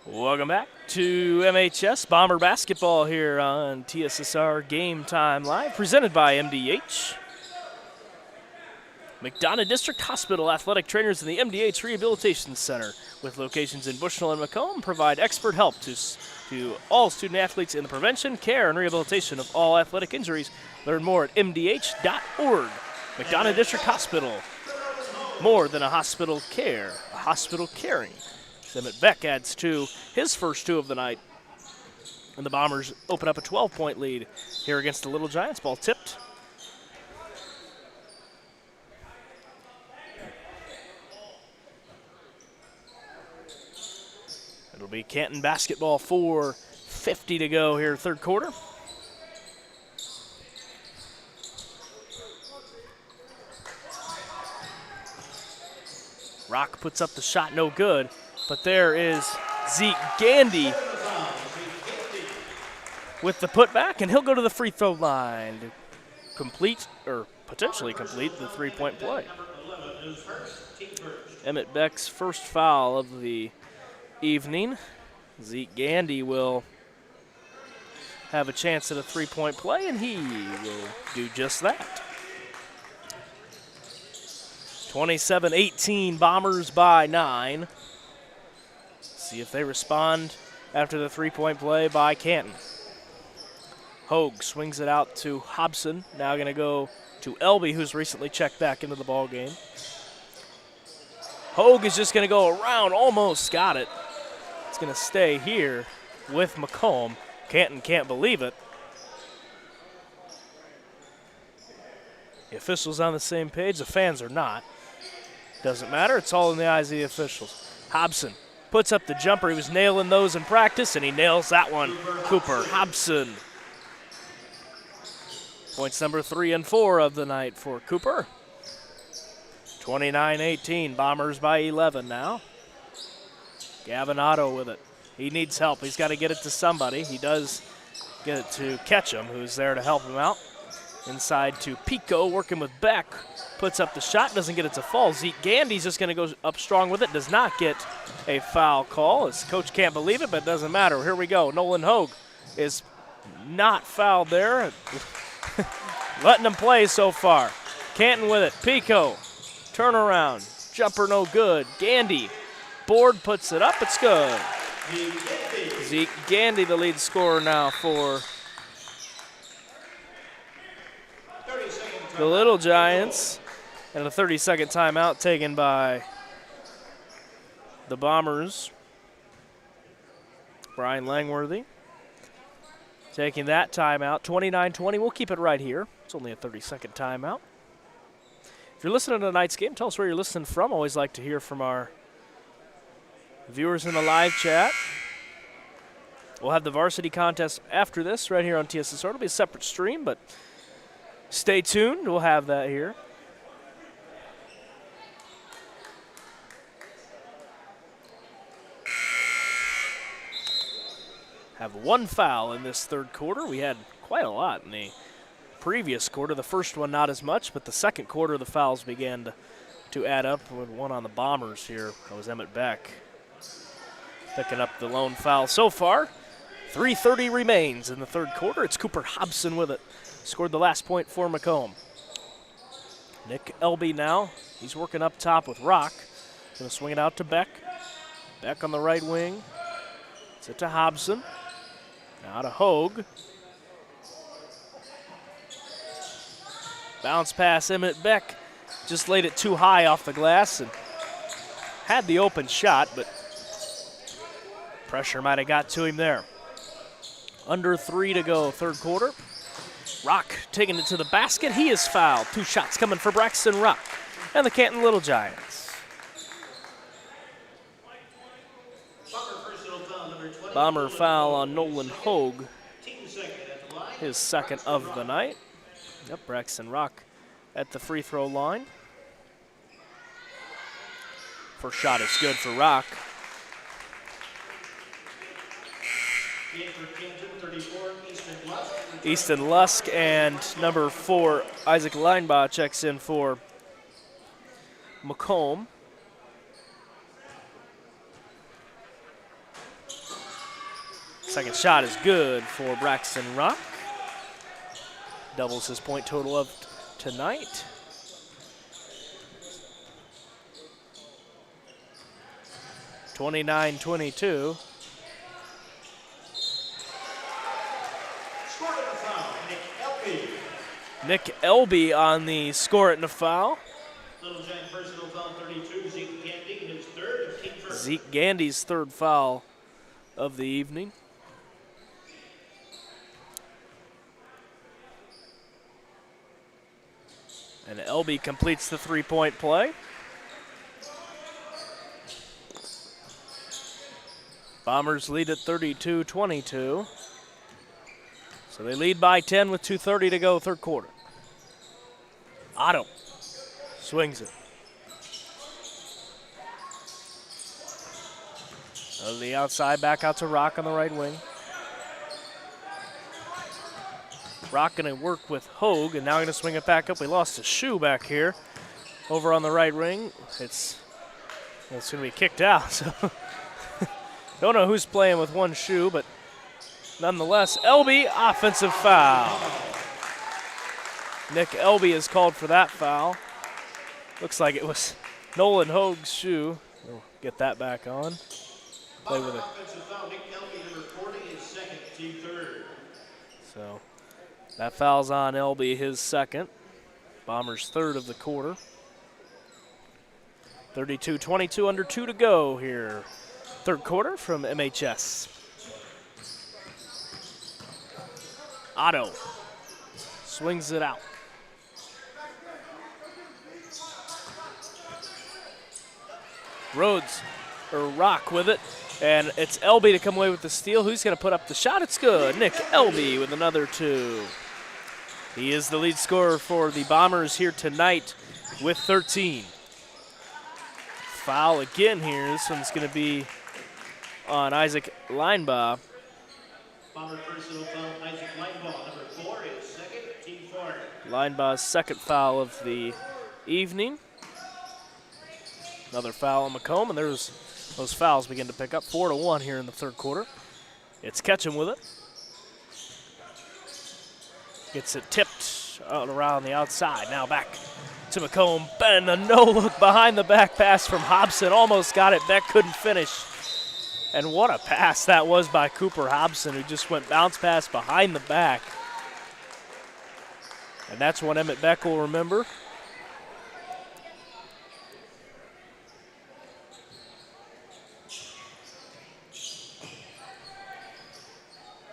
Welcome back to MHS Bomber Basketball here on TSSR Game Time Live, presented by MDH. McDonough District Hospital athletic trainers in the MDH Rehabilitation Center, with locations in Bushnell and Macomb, provide expert help to all student athletes in the prevention, care, and rehabilitation of all athletic injuries. Learn more at mdh.org. McDonough District Hospital, more than a hospital care, a hospital caring. Emmett Beck adds his first 2 of the night, and the Bombers open up a 12-point lead here against the Little Giants. Ball tipped. It'll be Canton basketball, 4:50 to go here, third quarter. Rock puts up the shot, no good. But there is Zeke Gandy with the putback, and he'll go to the free throw line to complete, or potentially complete, the 3-point play. Emmett Beck's first foul of the evening. Zeke Gandy will have a chance at a 3-point play, and he will do just that. 27-18, Bombers by 9. See if they respond after the 3-point play by Canton. Hogue swings it out to Hobson. Now going to go to Elby, who's recently checked back into the ball game. Hogue is just going to go around, almost got it. It's going to stay here with Macomb. Canton can't believe it. The officials on the same page, the fans are not. Doesn't matter, it's all in the eyes of the officials. Hobson puts up the jumper. He was nailing those in practice, and he nails that one. Cooper Hobson. Points number 3 and 4 of the night for Cooper. 29-18, Bombers by 11 now. Gavin Otto with it. He needs help. He's got to get it to somebody. He does get it to Ketchum, who's there to help him out. Inside to Pico, working with Beck. Puts up the shot, doesn't get it to fall. Zeke Gandy's just going to go up strong with it. Does not get a foul call. His coach can't believe it, but it doesn't matter. Here we go. Nolan Hogue is not fouled there. Letting him play so far. Canton with it. Pico. Turnaround. Jumper no good. Gandy. Board puts it up. It's good. Zeke Gandy, the lead scorer now for the Little Giants. And a 30-second timeout taken by the Bombers. Brian Langworthy taking that timeout. 29-20. We'll keep it right here. It's only a 30-second timeout. If you're listening to tonight's game, tell us where you're listening from. Always like to hear from our viewers in the live chat. We'll have the varsity contest after this right here on TSSR. It'll be a separate stream, but stay tuned. We'll have that here. Have one foul in this third quarter. We had quite a lot in the previous quarter. The first one not as much, but the second quarter the fouls began to add up. With one on the Bombers here. That was Emmett Beck picking up the lone foul so far. 3:30 remains in the third quarter. It's Cooper Hobson with it. Scored the last point for Macomb. Nick Elby now. He's working up top with Rock. Going to swing it out to Beck. Beck on the right wing. It's it to Hobson. Now to Hogue. Bounce pass, Emmett Beck just laid it too high off the glass and had the open shot, but pressure might have got to him there. Under 3 to go, third quarter. Rock taking it to the basket. He is fouled. 2 shots coming for Braxton Rock and the Canton Little Giants. Bomber foul on Nolan Hogue, his second of the night. Yep, Braxton Rock at the free throw line. First shot is good for Rock. In for Canton, 34, Easton Lusk. Easton Lusk and number 4, Isaac Leinbach checks in for Macomb. Second shot is good for Braxton Rock. Doubles his point total of tonight. (29-22). Scored in the foul, Nick Elby. Nick Elby on the score it and a foul. Little Giant personal foul 32, Zeke Gandy, his third. Team first. Zeke Gandy's third foul of the evening. And Elby completes the three-point play. Bombers lead at 32-22. So they lead by 10 with 2:30 to go, third quarter. Otto swings it. On the outside, back out to Rock on the right wing. Rock going to work with Hogue, and now going to swing it back up. We lost a shoe back here over on the right wing. It's going to be kicked out. So don't know who's playing with one shoe, but nonetheless, Elby, offensive foul. Nick Elby is called for that foul. Looks like it was Nolan Hogue's shoe. We'll get that back on. Play with it. Offensive foul, Nick Elby, number 40, his second, team third. So that foul's on Elby, his second. Bombers' third of the quarter. 32-22, under 2 to go here. Third quarter from MHS. Otto swings it out. Rock with it, and it's Elby to come away with the steal. Who's going to put up the shot? It's good. Nick Elby with another 2. He is the lead scorer for the Bombers here tonight with 13. Foul again here. This one's going to be on Isaac Leinbach. Bomber personal foul, Isaac Leinbach, number 4, his second, team 4. Leinbach's second foul of the evening. Another foul on Macomb, and there's those fouls begin to pick up. 4-1 here in the third quarter. It's Ketchum with it. Gets it tipped out around the outside. Now back to Macomb, and a no-look behind the back pass from Hobson. Almost got it. Beck couldn't finish. And what a pass that was by Cooper Hobson, who just went bounce pass behind the back. And that's what Emmett Beck will remember.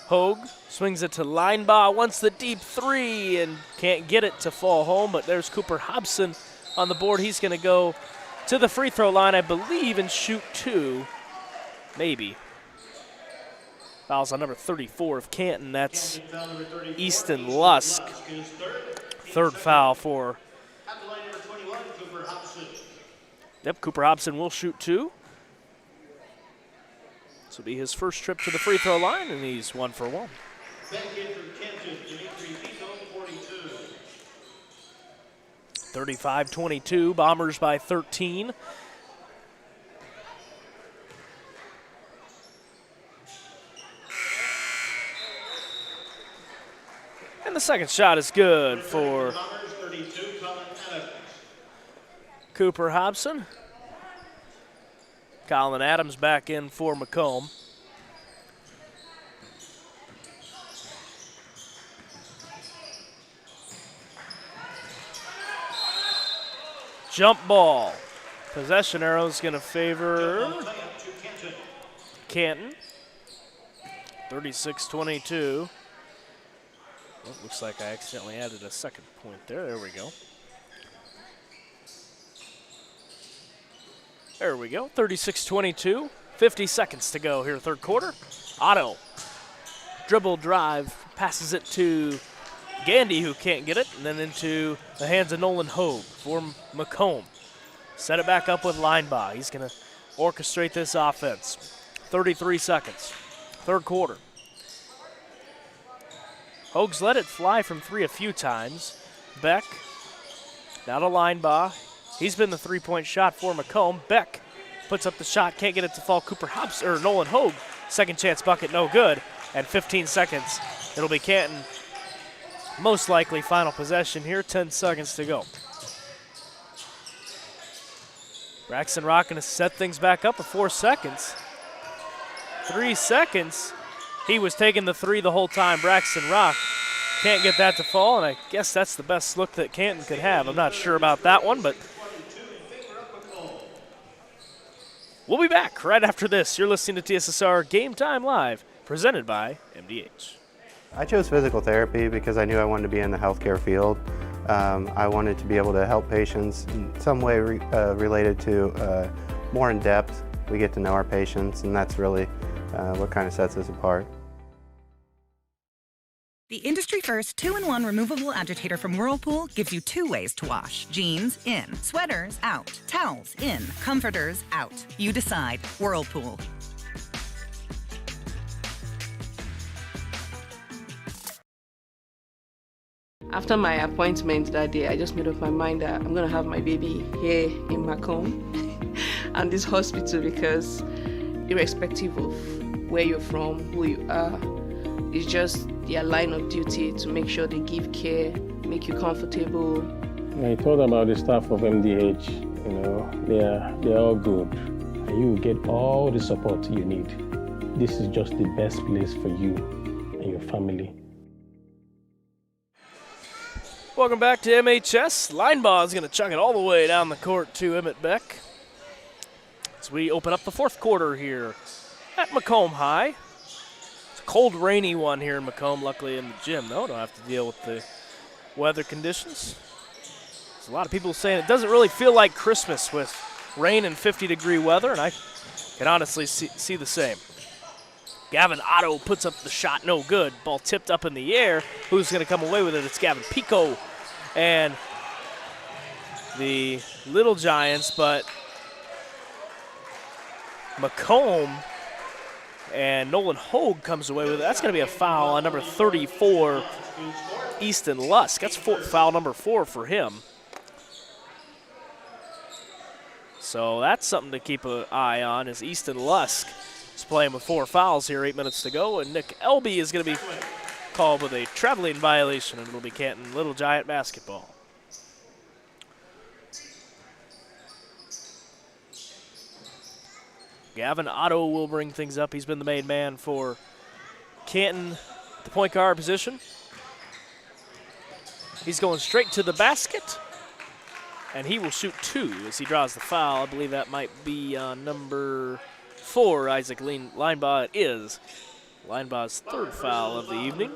Hogue swings it to Leinbach, wants the deep 3 and can't get it to fall home, but there's Cooper Hobson on the board. He's going to go to the free throw line, I believe, and shoot 2, maybe. Fouls on number 34 of Canton. That's Easton Lusk. Third foul for. Yep, Cooper Hobson will shoot 2. This will be his first trip to the free throw line, and he's 1 for 1. Back in from Canton, Dimitri Pico, 42. 35-22, Bombers by 13. And the second shot is good for Bombers, 32, Colin Adams. Cooper Hobson. Colin Adams back in for Macomb. Jump ball. Possession arrow is going to favor Canton. 36-22. Well, looks like I accidentally added a second point there. There we go. There we go, 36-22, 50 seconds to go here, third quarter. Otto, dribble drive, passes it to Gandy, who can't get it, and then into the hands of Nolan Hogue for Macomb. Set it back up with Linebaugh. He's going to orchestrate this offense. 33 seconds, third quarter. Hogue's let it fly from three a few times. Beck, now to Linebaugh. He's been the three-point shot for Macomb. Beck puts up the shot, can't get it to fall. Nolan Hogue, second chance bucket, no good. And 15 seconds, it'll be Canton. Most likely final possession here, 10 seconds to go. Braxton Rock going to set things back up with 4 seconds. 3 seconds. He was taking the three the whole time. Braxton Rock can't get that to fall, and I guess that's the best look that Canton could have. I'm not sure about that one, but we'll be back right after this. You're listening to TSSR Game Time Live, presented by MDH. I chose physical therapy because I knew I wanted to be in the healthcare field. I wanted to be able to help patients in some way related to more in depth. We get to know our patients, and that's really what kind of sets us apart. The industry-first 2-in-1 removable agitator from Whirlpool gives you 2 ways to wash. Jeans, in. Sweaters, out. Towels, in. Comforters, out. You decide. Whirlpool. After my appointment that day, I just made up my mind that I'm going to have my baby here in Macomb and this hospital, because irrespective of where you're from, who you are, it's just their line of duty to make sure they give care, make you comfortable. I thought about the staff of MDH, they're all good. And you will get all the support you need. This is just the best place for you and your family. Welcome back to MHS. Linebaugh is going to chuck it all the way down the court to Emmett Beck as we open up the fourth quarter here at Macomb High. It's a cold, rainy one here in Macomb. Luckily in the gym, though. Don't have to deal with the weather conditions. There's a lot of people saying it doesn't really feel like Christmas with rain and 50-degree weather, and I can honestly see the same. Gavin Otto puts up the shot, no good. Ball tipped up in the air. Who's going to come away with it? It's Gavin Pico and the Little Giants, but Macomb and Nolan Hogue comes away with it. That's going to be a foul on number 34, Easton Lusk. That's foul number 4 for him. So that's something to keep an eye on, is Easton Lusk is playing with 4 fouls here, 8 minutes to go, and Nick Elby is going to be called with a traveling violation, and it'll be Canton Little Giant basketball. Gavin Otto will bring things up. He's been the main man for Canton, the point guard position. He's going straight to the basket, and he will shoot 2 as he draws the foul. I believe that might be number 4, Isaac Linebaugh. It is Linebaugh's 3rd foul of the evening.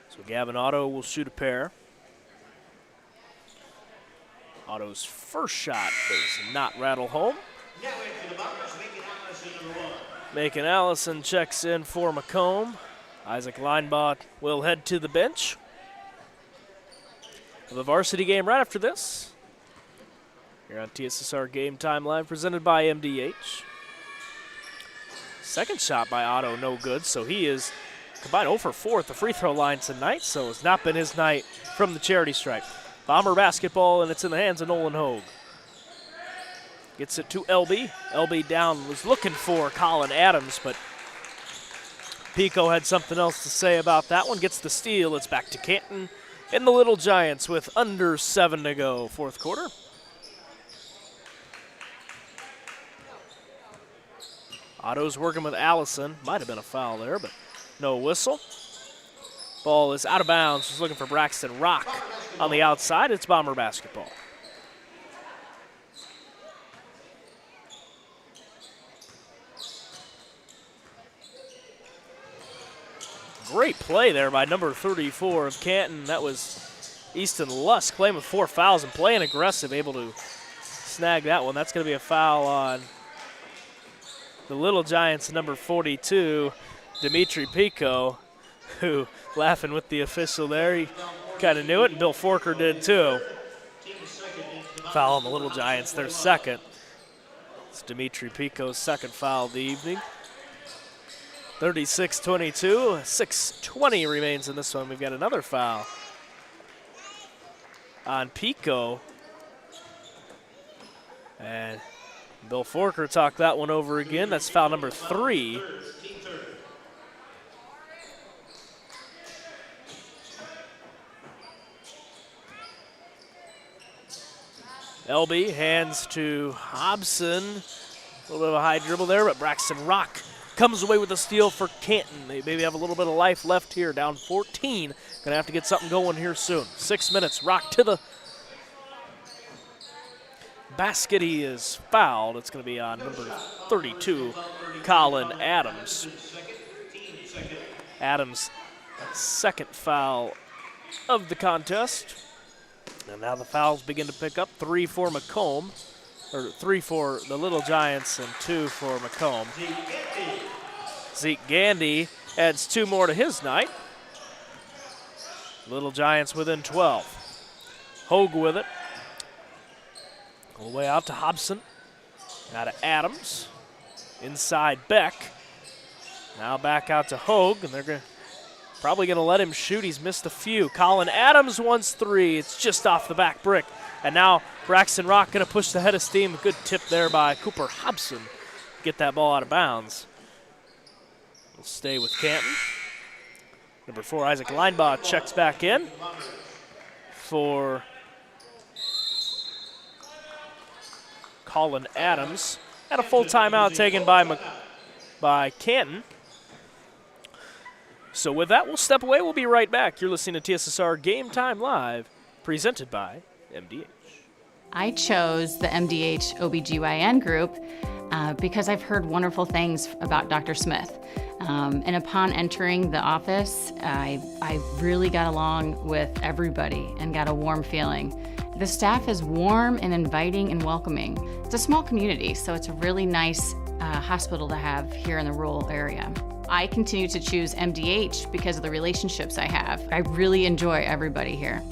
So Gavin Otto will shoot a pair. Otto's first shot does not rattle home. Macon Allison checks in for Macomb. Isaac Linebaugh will head to the bench. We have a varsity game right after this. Here on TSSR Game Time Live, presented by MDH. Second shot by Otto, no good, so he is combined 0 for 4 at the free throw line tonight, so it's not been his night from the charity stripe. Bomber basketball, and it's in the hands of Nolan Hogue. Gets it to LB. LB down, was looking for Colin Adams, but Pico had something else to say about that one. Gets the steal. It's back to Canton and the Little Giants with under 7 to go, fourth quarter. Otto's working with Allison. Might have been a foul there, but no whistle. Ball is out of bounds. Just looking for Braxton Rock on the outside. It's Bomber basketball. Great play there by number 34 of Canton. That was Easton Lusk playing with 4 fouls and playing aggressive, able to snag that one. That's going to be a foul on the Little Giants, number 42, Dimitri Pico, who, laughing with the official there, he kind of knew it, and Bill Forker did too. Foul on the Little Giants, their second. It's Dimitri Pico's second foul of the evening. 36-22, 6:20 remains in this one. We've got another foul on Pico. And Bill Forker talked that one over again. That's foul number 3. LB hands to Hobson. A little bit of a high dribble there, but Braxton Rock comes away with a steal for Canton. They maybe have a little bit of life left here, down 14. Gonna have to get something going here soon. 6 minutes, Rock to the basket. He is fouled. It's gonna be on number 32, Colin Adams. Adams' second foul of the contest. And now the fouls begin to pick up. 3 for Macomb, or 3 for the Little Giants and 2 for Macomb. Zeke Gandy adds 2 more to his night. Little Giants within 12. Hogue with it. All the way out to Hobson. Now to Adams. Inside Beck. Now back out to Hogue, and they're probably going to let him shoot. He's missed a few. Colin Adams wants 3. It's just off the back brick. And now Braxton Rock going to push the head of steam. Good tip there by Cooper Hobson. Get that ball out of bounds. We'll stay with Canton. Number 4, Isaac Linebaugh checks back in for Colin Adams. And a full timeout taken by Canton. So with that, we'll step away. We'll be right back. You're listening to TSSR Game Time Live, presented by MDH. I chose the MDH OBGYN group because I've heard wonderful things about Dr. Smith. And upon entering the office, I really got along with everybody and got a warm feeling. The staff is warm and inviting and welcoming. It's a small community, so it's a really nice hospital to have here in the rural area. I continue to choose MDH because of the relationships I have. I really enjoy everybody here.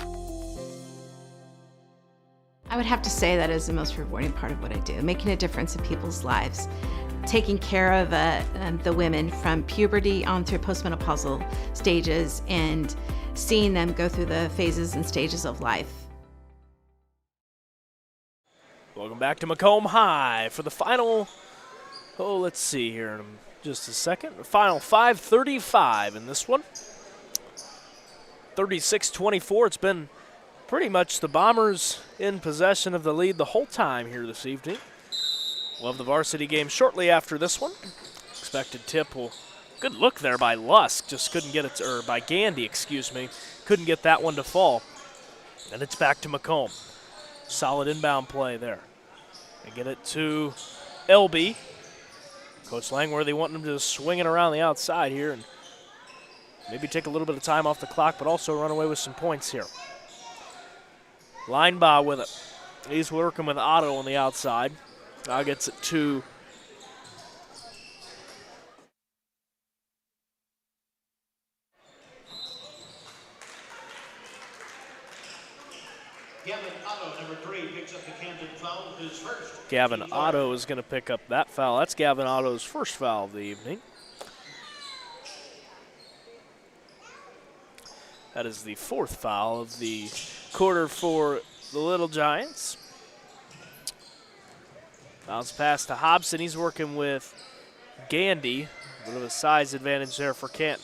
I would have to say that is the most rewarding part of what I do, making a difference in people's lives, taking care of the women from puberty on through postmenopausal stages and seeing them go through the phases and stages of life. Welcome back to Macomb High for the final, let's see here in just a second. The final 5:35 in this one. 36-24. It's been pretty much the Bombers in possession of the lead the whole time here this evening. We'll have the varsity game shortly after this one. Expected tip will, good look there by Lusk, just couldn't get it, or by Gandy, excuse me, couldn't get that one to fall. And it's back to Macomb. Solid inbound play there. They get it to LB. Coach Langworthy wanting him to swing it around the outside here and maybe take a little bit of time off the clock, but also run away with some points here. Linebaugh with it. He's working with Otto on the outside. Now gets it to Gavin Otto, number 3, picks up the Canton foul, his first. Gavin Otto is going to pick up that foul. That's Gavin Otto's first foul of the evening. That is the 4th foul of the quarter for the Little Giants. Bounce pass to Hobson. He's working with Gandy. A bit of a size advantage there for Canton.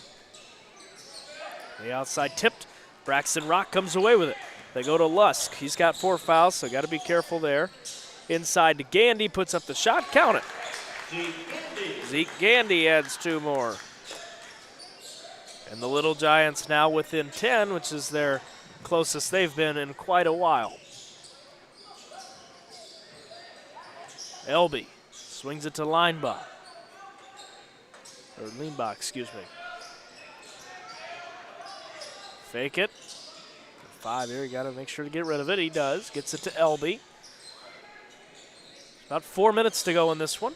The outside tipped. Braxton Rock comes away with it. They go to Lusk. He's got 4 fouls, so got to be careful there. Inside to Gandy, puts up the shot. Count it. Zeke Gandy adds 2 more. And the Little Giants now within 10, which is their closest they've been in quite a while. Elby swings it to Linebaugh. Or Linebaugh, excuse me. Fake it. 5 here, you got to make sure to get rid of it. He does. Gets it to Elby. About 4 minutes to go in this one.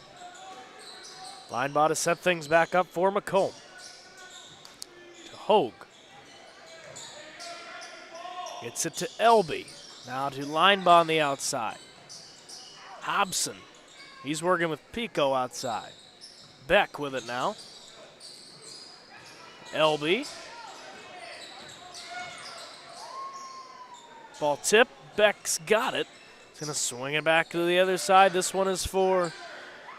Linebot to set things back up for Macomb. To Hogue. Gets it to Elby. Now to Linebot on the outside. Hobson. He's working with Pico outside. Beck with it now. Elby. Ball tip. Beck's got it. He's going to swing it back to the other side. This one is for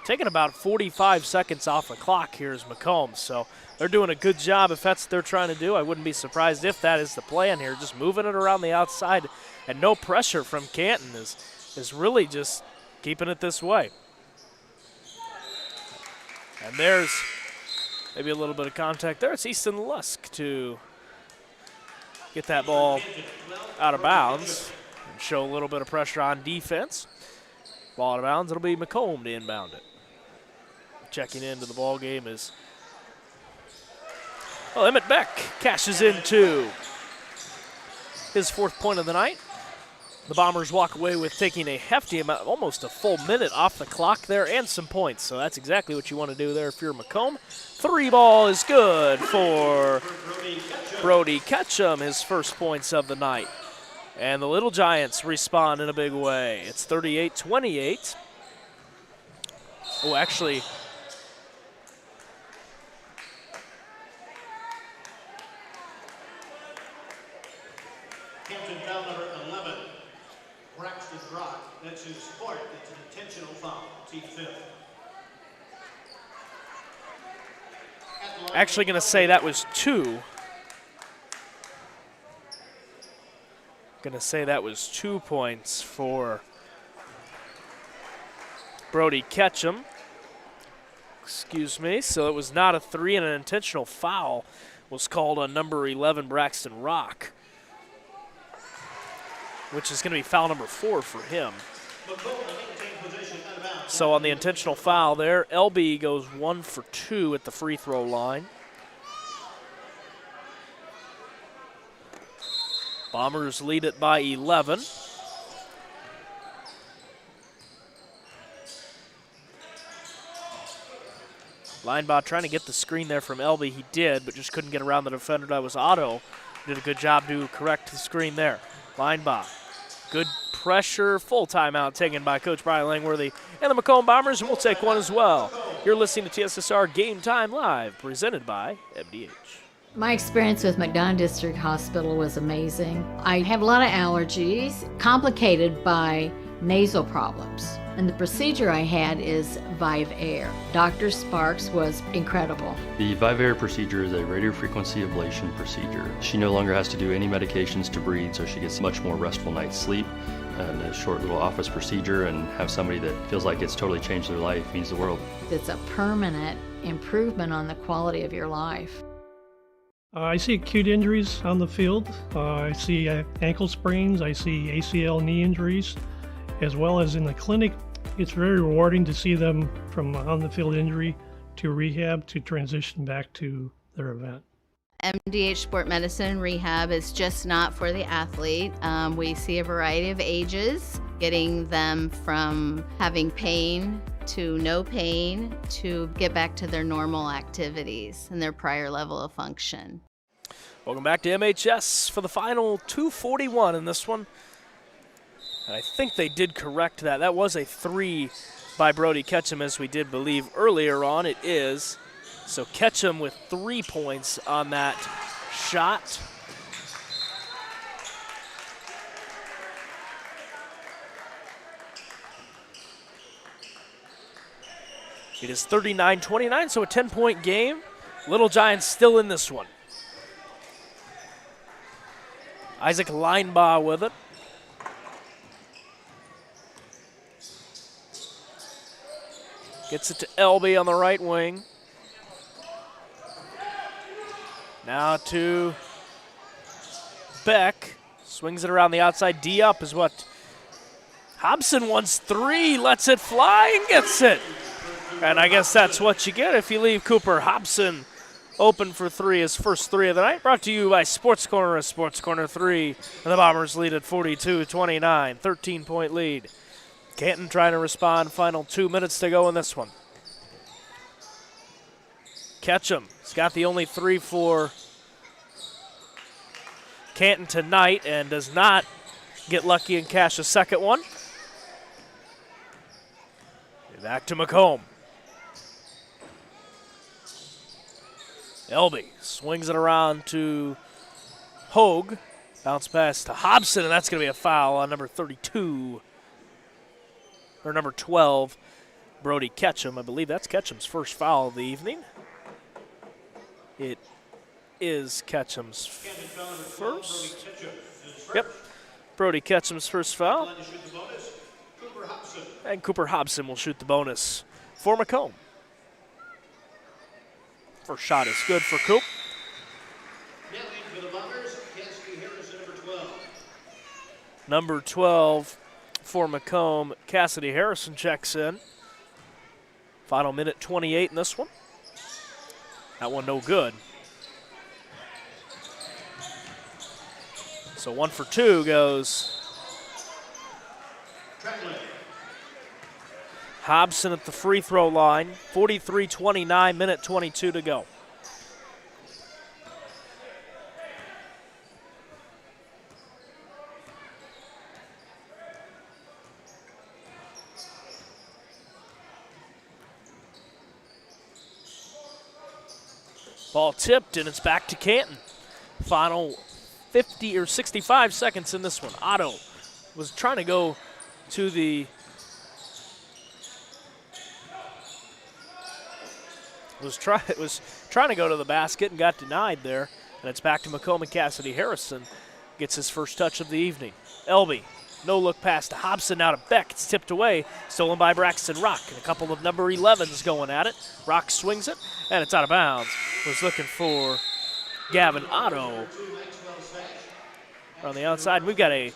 taking about 45 seconds off the clock here is Macomb. So they're doing a good job if that's what they're trying to do. I wouldn't be surprised if that is the plan here. Just moving it around the outside and no pressure from Canton is really just keeping it this way. And there's maybe a little bit of contact there. It's Easton Lusk to get that ball out of bounds and show a little bit of pressure on defense. Ball out of bounds. It'll be Macomb to inbound it. Checking into the ball game is Emmett Beck cashes into his 4th point of the night. The Bombers walk away with taking a hefty amount, almost a full minute off the clock there and some points. So that's exactly what you want to do there if you're Macomb. 3 ball is good for Brody Ketchum, his first points of the night. And the Little Giants respond in a big way. It's 38-28. Oh, actually, Canton foul number 11. Braxton Rock. That's his 4th. It's an intentional foul. Team 5th. actually going to say that was 2. Going to say that was 2 points for Brody Ketchum. Excuse me. So it was not a 3, and an intentional foul was called on number 11, Braxton Rock, which is going to be foul number 4 for him. So on the intentional foul there, LB goes 1 for 2 at the free throw line. Bombers lead it by 11. Linebot trying to get the screen there from LB. He did, but just couldn't get around the defender. That was Otto. Did a good job to correct the screen there. Linebot. Good pressure. Full timeout taken by Coach Brian Langworthy and the Macomb Bombers, and we'll take one as well. You're listening to TSSR Game Time Live, presented by MDH. My experience with McDonough District Hospital was amazing. I have a lot of allergies, complicated by nasal problems. And the procedure I had is Vive Air. Dr. Sparks was incredible. The Vive Air procedure is a radiofrequency ablation procedure. She no longer has to do any medications to breathe, so she gets much more restful night's sleep. And a short little office procedure, and have somebody that feels like it's totally changed their life means the world. It's a permanent improvement on the quality of your life. I see acute injuries on the field. I see ankle sprains. I see ACL knee injuries, as well as in the clinic. It's very rewarding to see them from on-the-field injury to rehab to transition back to their event. MDH Sport Medicine Rehab is just not for the athlete. We see a variety of ages, getting them from having pain to no pain to get back to their normal activities and their prior level of function. Welcome back to MHS for the final 2:41 in this one. And I think they did correct that. That was a 3 by Brody Ketchum, as we did believe earlier on. It is. So Ketchum with 3 points on that shot. It is 39-29, so a 10-point game. Little Giants still in this one. Isaac Linebaugh with it. Gets it to Elby on the right wing. Now to Beck. Swings it around the outside. D up is what Hobson wants. 3, lets it fly and gets it. And I guess that's what you get if you leave Cooper Hobson open for 3, his first 3 of the night. Brought to you by Sports Corner, a Sports Corner 3. And the Bombers lead at 42-29, 13-point lead. Canton trying to respond. Final 2 minutes to go in this one. Ketchum has got the only 3 for Canton tonight and does not get lucky and cash a second one. Back to Macomb. Elby swings it around to Hogue. Bounce pass to Hobson, and that's going to be a foul on number 32. Or number 12, Brody Ketchum. I believe that's Ketchum's first foul of the evening. It is Ketchum's first. Yep. Brody Ketchum's first foul. And Cooper Hobson will shoot the bonus for Macomb. First shot is good for Coop. Number 12 for Macomb, Cassidy Harrison checks in. Final minute 28 in this one. That one no good. So 1 for 2 goes Hobson at the free throw line. 43-29, minute 22 to go. Ball tipped, and it's back to Canton. Final 50 or 65 seconds in this one. Otto was trying to go to the was trying to go to the basket and got denied there. And it's back to Macomb, and Cassidy Harrison gets his first touch of the evening. Elby, no look pass to Hobson, now to Beck. It's tipped away, stolen by Braxton Rock. And a couple of number 11s going at it. Rock swings it, and it's out of bounds. Was looking for Gavin Otto on the outside. And we've got a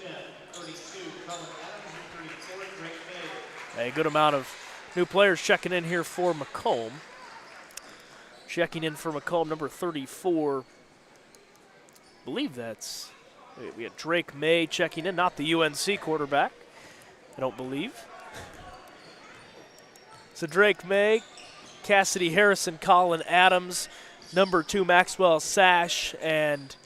good amount of new players checking in here for Macomb. Checking in for Macomb, number 34. I believe that's, we had Drake May checking in, not the UNC quarterback, I don't believe. So Drake May, Cassidy Harrison, Colin Adams, number 2 Maxwell Sash, and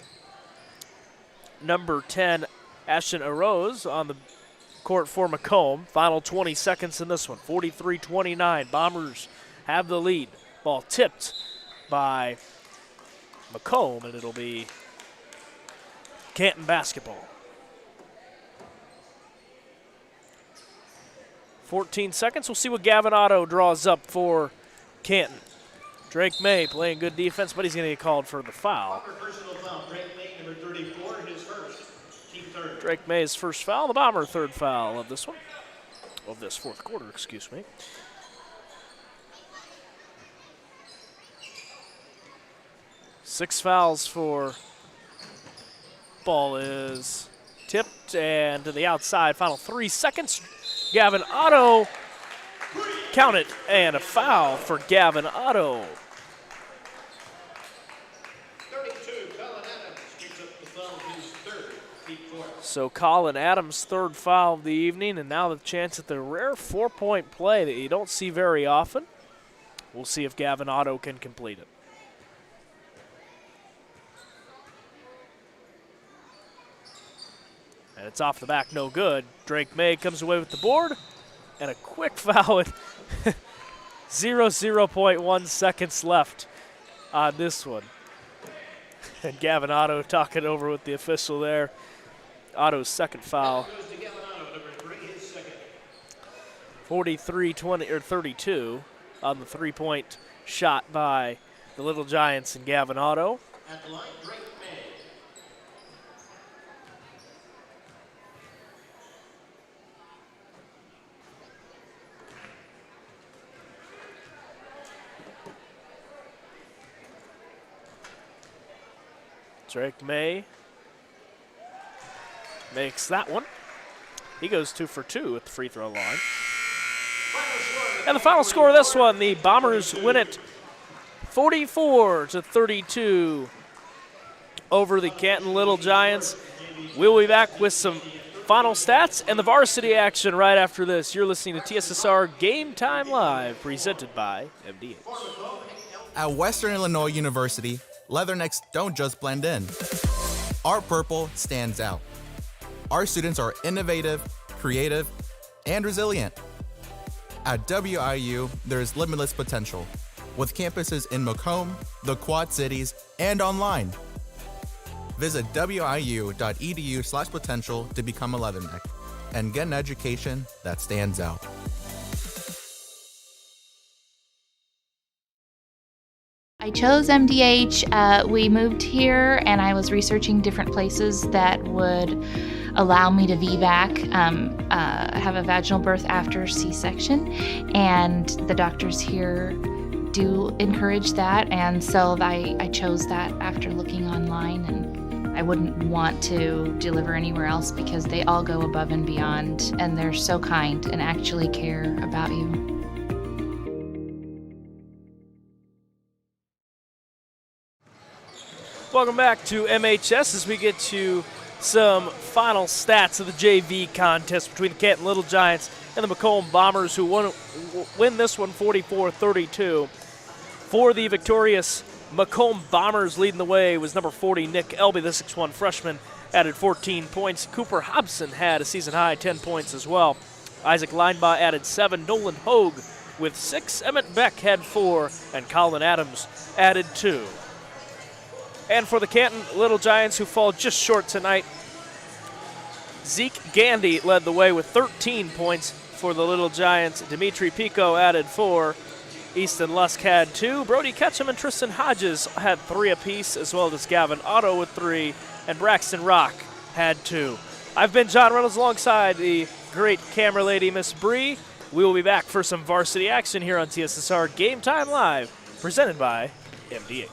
number 10 Ashton Arose on the court for Macomb. Final 20 seconds in this one, 43-29. Bombers have the lead. Ball tipped by Macomb, and it'll be Canton basketball. 14 seconds. We'll see what Gavin Otto draws up for Canton. Drake May playing good defense, but he's going to get called for the foul. Drake May's first foul, the Bomber third foul of this one, of this fourth quarter, excuse me. Six fouls for, ball is tipped and to the outside. Final 3 seconds. Gavin Otto, count it, and a foul for Gavin Otto. 32, Colin Adams picks up the foul, his third, deep court. So Colin Adams' third foul of the evening, and now the chance at the rare 4-point play that you don't see very often. We'll see if Gavin Otto can complete it. And it's off the back, no good. Drake May comes away with the board, and a quick foul with 0.1 seconds left on this one. And Gavin Otto talking over with the official there. Otto's second foul. 43-20 or 32 on the 3-point shot by the Little Giants and Gavin Otto. At the line, Drake May. Drake May makes that one. He goes 2 for 2 at the free throw line. And the final score of this one, the Bombers win it 44-32 over the Canton Little Giants. We'll be back with some final stats and the varsity action right after this. You're listening to TSSR Game Time Live, presented by MDH. At Western Illinois University, leathernecks don't just blend in. Our purple stands out. Our students are innovative, creative, and resilient. At WIU, there is limitless potential, with campuses in Macomb, the Quad Cities, and online. Visit wiu.edu/potential to become a leatherneck and get an education that stands out. I chose MDH. We moved here and I was researching different places that would allow me to VBAC, have a vaginal birth after C-section, and the doctors here do encourage that, and so I chose that after looking online, and I wouldn't want to deliver anywhere else because they all go above and beyond, and they're so kind and actually care about you. Welcome back to MHS as we get to some final stats of the JV contest between the Canton Little Giants and the Macomb Bombers, who win this one 44-32. For the victorious Macomb Bombers, leading the way was number 40, Nick Elby, the 6'1 freshman, added 14 points. Cooper Hobson had a season-high 10 points as well. Isaac Linebaugh added 7. Nolan Hogue with 6. Emmett Beck had 4. And Colin Adams added 2. And for the Canton Little Giants, who fall just short tonight, Zeke Gandy led the way with 13 points for the Little Giants. Dimitri Pico added 4. Easton Lusk had 2. Brody Ketchum and Tristan Hodges had 3 apiece, as well as Gavin Otto with 3. And Braxton Rock had 2. I've been John Reynolds alongside the great camera lady, Miss Bree. We will be back for some varsity action here on TSSR Game Time Live, presented by MDH.